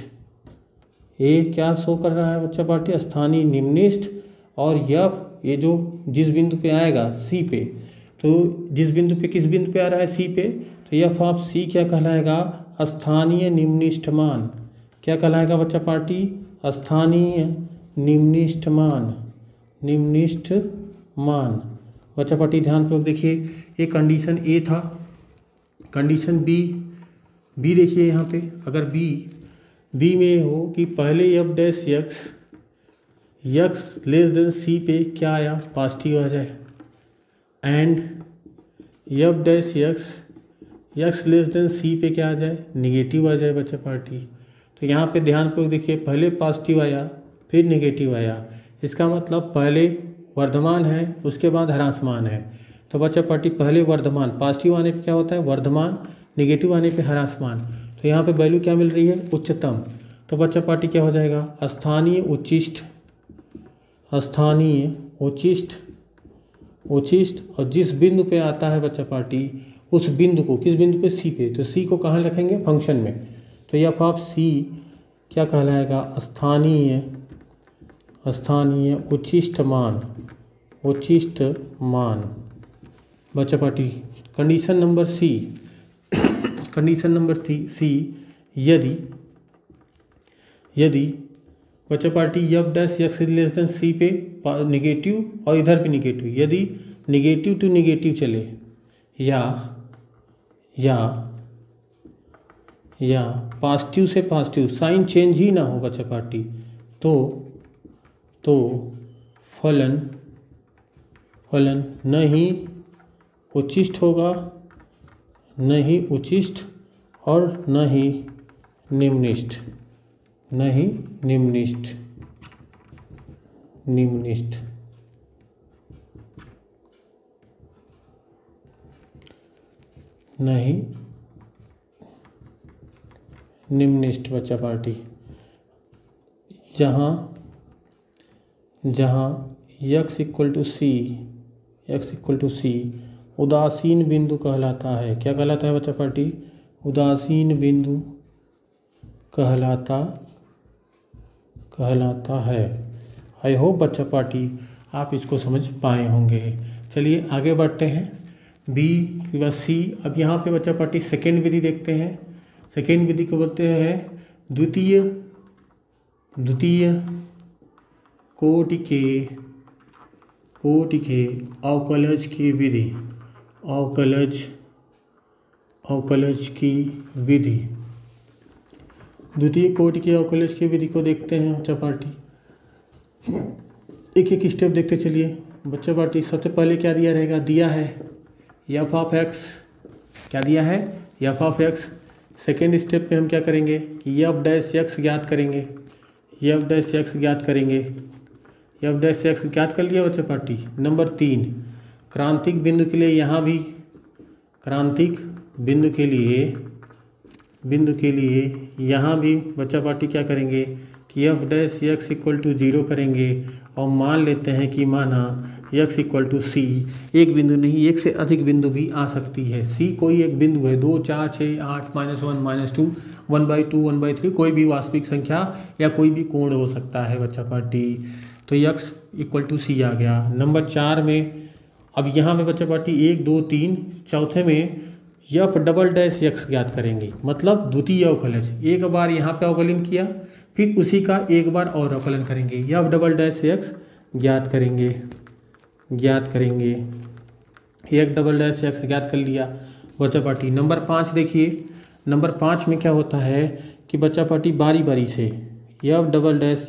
ये क्या शो कर रहा है बच्चा पार्टी, स्थानीय निम्निष्ठ। और यफ ये जो जिस बिंदु पे आएगा सी पे, तो जिस बिंदु पे किस बिंदु पे आ रहा है, सी पे, तो यफ ऑफ सी क्या कहलाएगा, स्थानीय निम्निष्ठ मान। क्या कहलाएगा बच्चा पार्टी, स्थानीय निम्निष्ठ मान। बच्चा पार्टी ध्यान पूर्वक देखिए, ये कंडीशन ए था। कंडीशन बी देखिए यहाँ पे, अगर बी में हो कि पहले f dash x less than c पे क्या आया, पॉजिटिव आ जाए। And f dash x less than c पे क्या आ जाए, निगेटिव आ जाए बच्चा पार्टी। तो यहाँ पे ध्यान पूर्वक देखिए, पहले पॉजिटिव आया फिर निगेटिव आया, इसका मतलब पहले वर्धमान है उसके बाद ह्रासमान है। तो बच्चा पार्टी पहले वर्धमान, पॉजिटिव आने पे क्या होता है वर्धमान, निगेटिव आने पे ह्रासमान। तो यहाँ पे वैल्यू क्या मिल रही है, उच्चतम। तो बच्चा पार्टी क्या हो जाएगा, स्थानीय उच्चिष्ट। और जिस बिंदु पे आता है बच्चा पार्टी उस बिंदु को, किस बिंदु पे, सी पे, तो सी को कहाँ रखेंगे, फंक्शन में। तो एफ ऑफ सी क्या कहलाएगा, स्थानीय उच्चिष्ट मान। बच्चा पार्टी कंडीशन नंबर सी, यदि बच्चा party f dash x less than c पे निगेटिव और इधर भी निगेटिव, यदि निगेटिव टू निगेटिव चले या पॉजिटिव से पॉजिटिव, साइन चेंज ही ना हो बच्चा पार्टी, तो फलन नहीं उच्चिष्ट होगा, नहीं उच्चिष्ट और नहीं निम्निष्ठ। बच्चा पार्टी, जहाँ यक्स इक्वल टू सी उदासीन बिंदु कहलाता है। क्या कहलाता है बच्चा पार्टी, उदासीन बिंदु कहलाता है। आई होप बच्चा पार्टी आप इसको समझ पाए होंगे। चलिए आगे बढ़ते हैं, बी के बाद सी। अब यहाँ पे बच्चा पार्टी सेकेंड विधि देखते हैं। सेकेंड विधि को बोलते हैं द्वितीय कोटि के अवकलज की विधि। द्वितीय कोटि के अवकलज की विधि को देखते हैं बच्चा पार्टी। एक एक स्टेप देखते चलिए बच्चा पार्टी। सबसे पहले क्या दिया रहेगा, दिया है एफ ऑफ एक्स। क्या दिया है, F of x. Second step पे हम क्या करेंगे कि एफ डैश एक्स ज्ञात करेंगे। एफ डैश एक्स ज्ञात कर लिया बच्चा पार्टी। नंबर 3 क्रांतिक बिंदु के लिए, यहाँ भी क्रांतिक बिंदु के लिए यहाँ भी बच्चा पार्टी क्या करेंगे कि F dash X equal to 0 करेंगे और मान लेते हैं कि माना यक्स इक्वल टू सी, एक बिंदु नहीं एक से अधिक बिंदु भी आ सकती है। सी कोई एक बिंदु है, 2 4 6 8 -1 -2 1/2 1/3 कोई भी वास्तविक संख्या या कोई भी कोण हो सकता है बच्चा पार्टी। तो यक्स इक्वल टू सी आ गया। नंबर 4 में अब यहाँ पे बच्चा पार्टी 1 2 3 चौथे में यफ डबल डैश यक्स ज्ञात करेंगे, मतलब द्वितीय अवकलज। एक बार यहाँ पे अवकलन किया फिर उसी का एक बार और अवकलन करेंगे, यफ डबल डैश यक्स ज्ञात करेंगे एक डबल डैश एक्स ज्ञात कर लिया बच्चा पार्टी। नंबर 5 देखिए, नंबर 5 में क्या होता है कि बच्चा पार्टी बारी बारी से यफ डबल डैश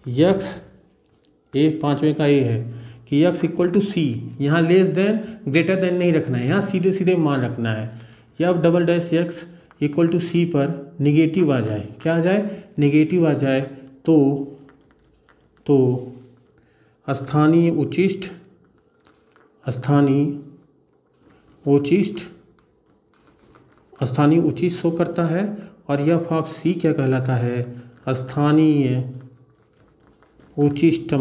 यक्स ए 5वें का ए है कि यक्स इक्वल टू सी, यहाँ लेस देन ग्रेटर देन नहीं रखना है, यहाँ सीधे सीधे मान रखना है। F double dash x equal to c पर निगेटिव आ जाए, क्या आ जाए, निगेटिव आ जाए तो स्थानीय उचिष्ट शो करता है। और यफ ऑफ सी क्या कहलाता है, स्थानीय उचिष्ट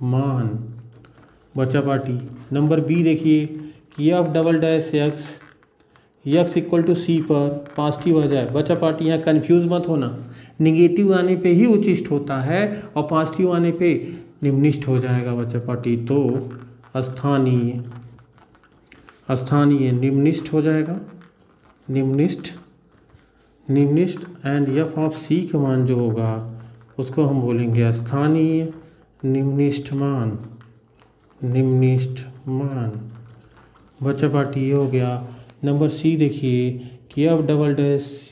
मान बच्चा पार्टी। नंबर बी देखिए कि f double dash x equal to c पर पॉजिटिव आ जाए। बच्चा पार्टी यहाँ कन्फ्यूज मत होना, निगेटिव आने पे ही उचिष्ट होता है और पॉजिटिव आने पे निम्निष्ठ हो जाएगा बच्चा पार्टी। तो स्थानीय निम्निष्ठ हो जाएगा, निम्निष्ठ एंड यफ ऑफ सी का मान जो होगा उसको हम बोलेंगे स्थानीय निम्निष्ठ मान बच्चा पार्टी ये हो गया। नंबर सी देखिए कि f double dash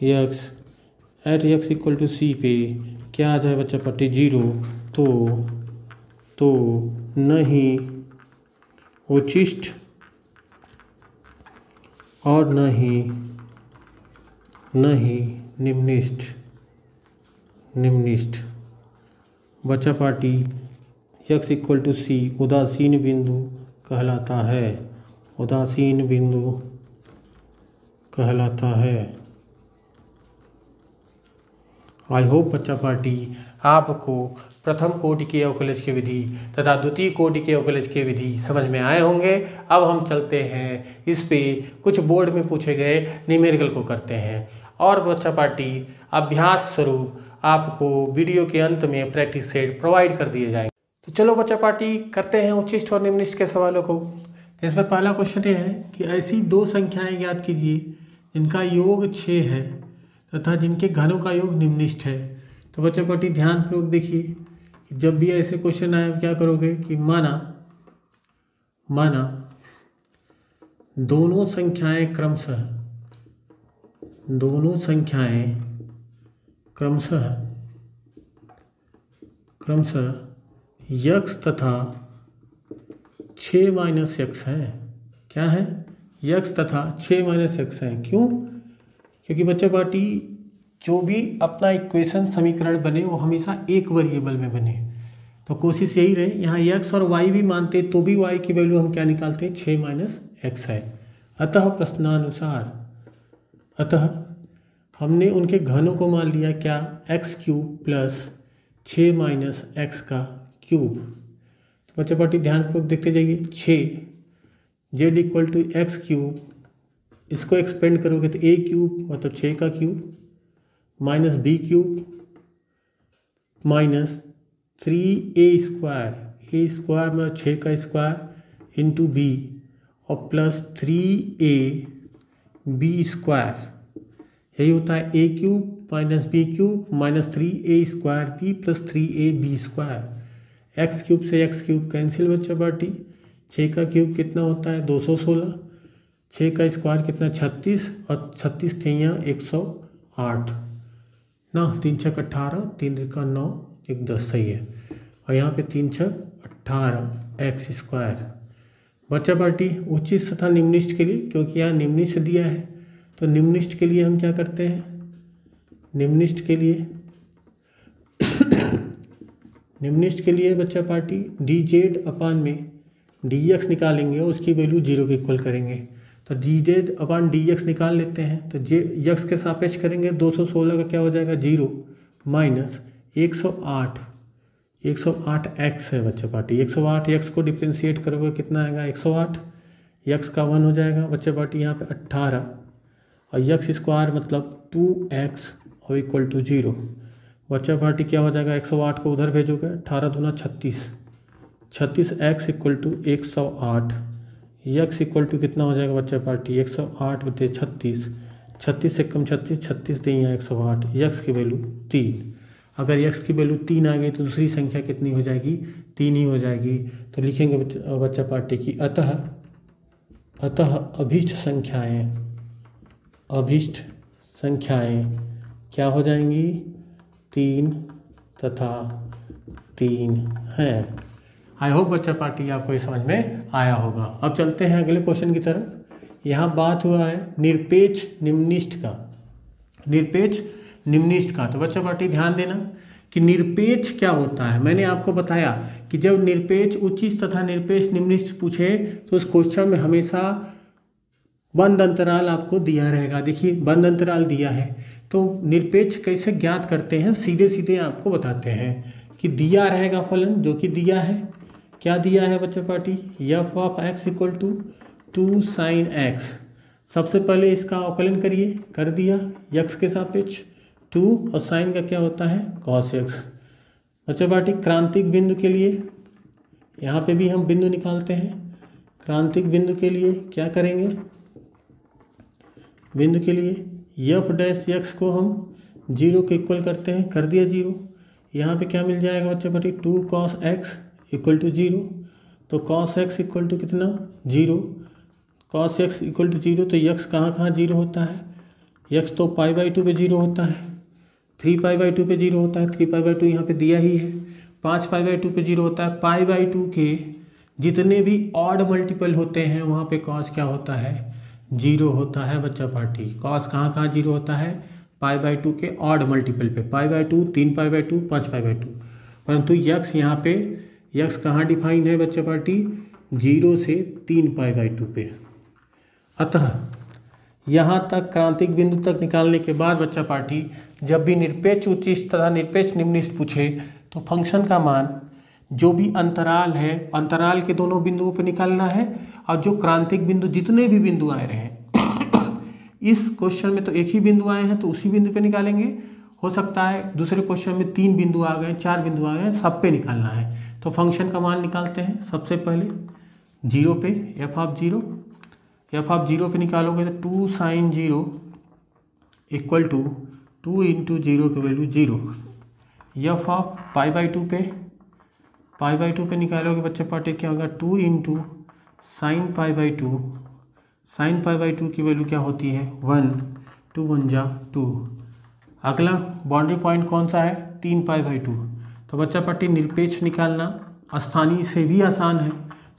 x at x equal to c पे क्या आ जाए बच्चा पार्टी, 0। तो नहीं उचिष्ट और नहीं निम्निष्ठ बच्चा पार्टी यक्स इक्वल टू सी उदासीन बिंदु कहलाता है। आई होप बच्चा पार्टी आपको प्रथम कोटि के अवकलज की विधि तथा द्वितीय कोटि के अवकलज की विधि समझ में आए होंगे। अब हम चलते हैं इस पे कुछ बोर्ड में पूछे गए न्यूमेरिकल को करते हैं और बच्चा पार्टी अभ्यास स्वरूप आपको वीडियो के अंत में प्रैक्टिस सेट प्रोवाइड कर दिए जाएंगे। तो चलो बच्चा पार्टी करते हैं उचिष्ट और निम्निष्ठ के सवालों को। जिसमें पहला क्वेश्चन ये है कि ऐसी दो संख्याएं ज्ञात कीजिए जिनका योग 6 है तथा जिनके घनों का योग निम्निष्ठ है। तो बच्चा पार्टी ध्यानपूर्वक देखिए कि जब भी ऐसे क्वेश्चन आए क्या करोगे कि माना दोनों संख्याएं क्रमशः यक्स तथा 6 माइनस यक्स है। क्या है, यक्स तथा 6 माइनस यक्स है। क्यों, क्योंकि बच्चा पार्टी जो भी अपना इक्वेशन समीकरण बने वो हमेशा एक वेरिएबल में बने। तो कोशिश यही रहे, यहाँ यक्स और वाई भी मानते तो भी वाई की वैल्यू हम क्या निकालते हैं, 6 माइनस एक्स है। अतः प्रश्नानुसार हमने उनके घनों को मान लिया क्या, X cube plus 6 minus X का क्यूब। तो बच्चा पार्टी ध्यानपूर्वक देखते जाइए, 6 Z equal to X cube, इसको एक्सपेंड करोगे तो ए क्यूब मतलब 6 का cube minus B cube minus 3a square मतलब 6 का स्क्वायर इंटू बी और प्लस 3a बी स्क्वायर, यही होता है a cube minus B cube minus 3a square B plus 3a B square. X cube से x cube cancel बच्चा party, 6 का cube कितना होता है 216, 6 का स्क्वायर कितना 36 और 36 3 108 ना, 3 6 18, 3 का 9 1 10 सही है। और यहाँ पे 3 6 18 एक्स स्क्वायर। बच्चा पार्टी उचिष्ट तथा निम्निष्ठ के लिए, क्योंकि यहाँ निम्निष्ठ दिया है तो निम्निष्ठ के लिए हम क्या करते हैं, निम्निष्ठ के लिए बच्चा पार्टी डी जेड अपान में डी एक्स निकालेंगे और उसकी वैल्यू 0 के इक्वल करेंगे। तो D z upon D x निकाल लेते हैं, तो जे यक्स के सापेक्ष करेंगे 216 का क्या हो जाएगा 0 माइनस 108 एक्स है बच्चा पार्टी। 108 एक्स को डिफ्रेंशिएट करोगे कितना आएगा 108, यक्स का 1 हो जाएगा बच्चा पार्टी यहाँ पे 18 और यक्स स्क्वायर मतलब 2x और इक्वल टू 0। बच्चा पार्टी क्या हो जाएगा 108 को उधर भेजोगे 18 दूना 36 X equal to 108, X equal to कितना हो जाएगा बच्चा पार्टी 108 बटे 36 से कम 36 दें यहाँ 108, यक्स की वैल्यू 3। अगर यक्स की वैल्यू 3 आ गई तो दूसरी संख्या कितनी हो जाएगी 3 ही हो जाएगी। तो लिखेंगे बच्चा पार्टी की अतः अभीष्ट संख्याएं क्या हो जाएंगी 3 तथा 3 हैं। आई होप बच्चा पार्टी आपको ये समझ में आया होगा। अब चलते हैं अगले क्वेश्चन की तरफ। यहाँ बात हुआ है निरपेक्ष निम्निष्ठ का। तो बच्चा पार्टी ध्यान देना कि निरपेक्ष क्या होता है। मैंने आपको बताया कि जब निरपेक्ष उच्चिष्ठ तथा निरपेक्ष निम्निष्ठ पूछे तो उस क्वेश्चन में हमेशा बंद अंतराल आपको दिया रहेगा। देखिए बंद अंतराल दिया है तो निरपेक्ष कैसे ज्ञात करते हैं, सीधे सीधे आपको बताते हैं कि दिया रहेगा फलन जो कि दिया है। क्या दिया है बच्चा party F of X equal to 2 sine X. सबसे पहले इसका अवकलन करिए, कर दिया यक्स के सापेक्ष 2 और साइन का क्या होता है कॉस एक्स। बच्चा पार्टी क्रांतिक बिंदु के लिए यहाँ पे भी हम बिंदु निकालते हैं। क्रांतिक बिंदु के लिए क्या करेंगे, बिंदु के लिए एफ डैश एक्स को हम 0 के इक्वल करते हैं, कर दिया 0। यहाँ पे क्या मिल जाएगा बच्चा party 2 cos x equal to 0। तो cos x इक्वल टू कितना 0, cos x इक्वल टू 0। तो x कहाँ 0 होता है, x तो π/2 पे 0 होता है, 3π/2 पे 0 होता है। 3π/2 यहाँ पे दिया ही है, 5π/2 पे 0 होता है। π/2 के जितने भी ऑड मल्टीपल होते हैं वहाँ पे cos क्या होता है 0 होता है बच्चा पार्टी। cos कहाँ 0 होता है π/2 के ऑड मल्टीपल पे, π/2 3π/2 5π/2। परंतु यक्स यहाँ पे यक्स कहाँ डिफाइन है बच्चा पार्टी 0 से 3π/2 पे। अतः यहाँ तक क्रांतिक बिंदु तक निकालने के बाद बच्चा पार्टी जब भी निरपेक्ष उच्चिष्ठ तथा निरपेक्ष निम्निष्ठ पूछे तो फंक्शन का मान जो भी अंतराल है अंतराल के दोनों बिंदुओं पर निकालना है। और जो क्रांतिक बिंदु जितने भी बिंदु आए रहे इस क्वेश्चन में तो एक ही बिंदु आए हैं तो उसी बिंदु पे निकालेंगे। हो सकता है दूसरे क्वेश्चन में 3 बिंदु आ गए 4 बिंदु आ गए, सब पे निकालना है। तो फंक्शन का मान निकालते हैं। सबसे पहले 0 पे एफ ऑफ 0 पे निकालोगे तो 2 साइन 0 इक्वल टू 2 इंटू 0 की वैल्यू 0। एफ ऑफ π/2 पे निकालोगे बच्चे पार्टी क्या होगा 2 इंटू साइन π/2। साइन π/2 की वैल्यू क्या होती है 1, 2 1 जा 2। अगला बाउंड्री पॉइंट कौन सा है 3π/2। तो बच्चा पार्टी निरपेक्ष निकालना स्थानीय से भी आसान है।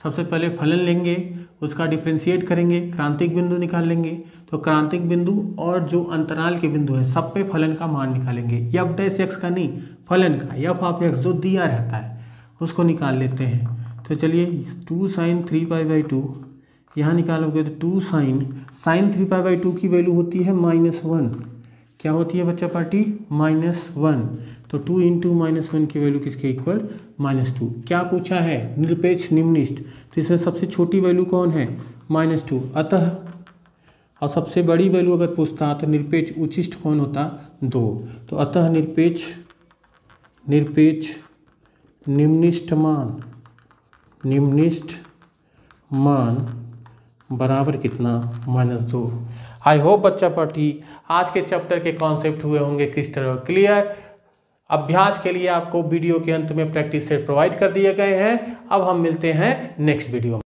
सबसे पहले फलन लेंगे, उसका डिफ्रेंशिएट करेंगे, क्रांतिक बिंदु निकाल लेंगे। तो क्रांतिक बिंदु और जो अंतराल के बिंदु है सब पे फलन का मान निकालेंगे। एफ डैश एक्स का नहीं, फलन का एफ ऑफ एक्स जो दिया रहता है उसको निकाल लेते हैं। तो चलिए 2 साइन 3π/2 यहाँ निकालोगे तो 2 साइन 3π/2 की वैल्यू होती है -1। क्या होती है बच्चा पार्टी -1। तो 2 इंटू -1 की वैल्यू किसके इक्वल -2। क्या पूछा है निरपेक्ष निम्निष्ठ, तो इसमें सबसे छोटी वैल्यू कौन है -2। अतः और सबसे बड़ी वैल्यू अगर पूछता तो निरपेक्ष उच्चिष्ठ कौन होता 2। तो अतः निरपेक्ष निम्निष्ठ मान बराबर कितना -2। आई होप बच्चा पार्टी आज के चैप्टर के कॉन्सेप्ट हुए होंगे क्रिस्टल और क्लियर। अभ्यास के लिए आपको वीडियो के अंत में प्रैक्टिस सेट प्रोवाइड कर दिए गए हैं। अब हम मिलते हैं नेक्स्ट वीडियो में।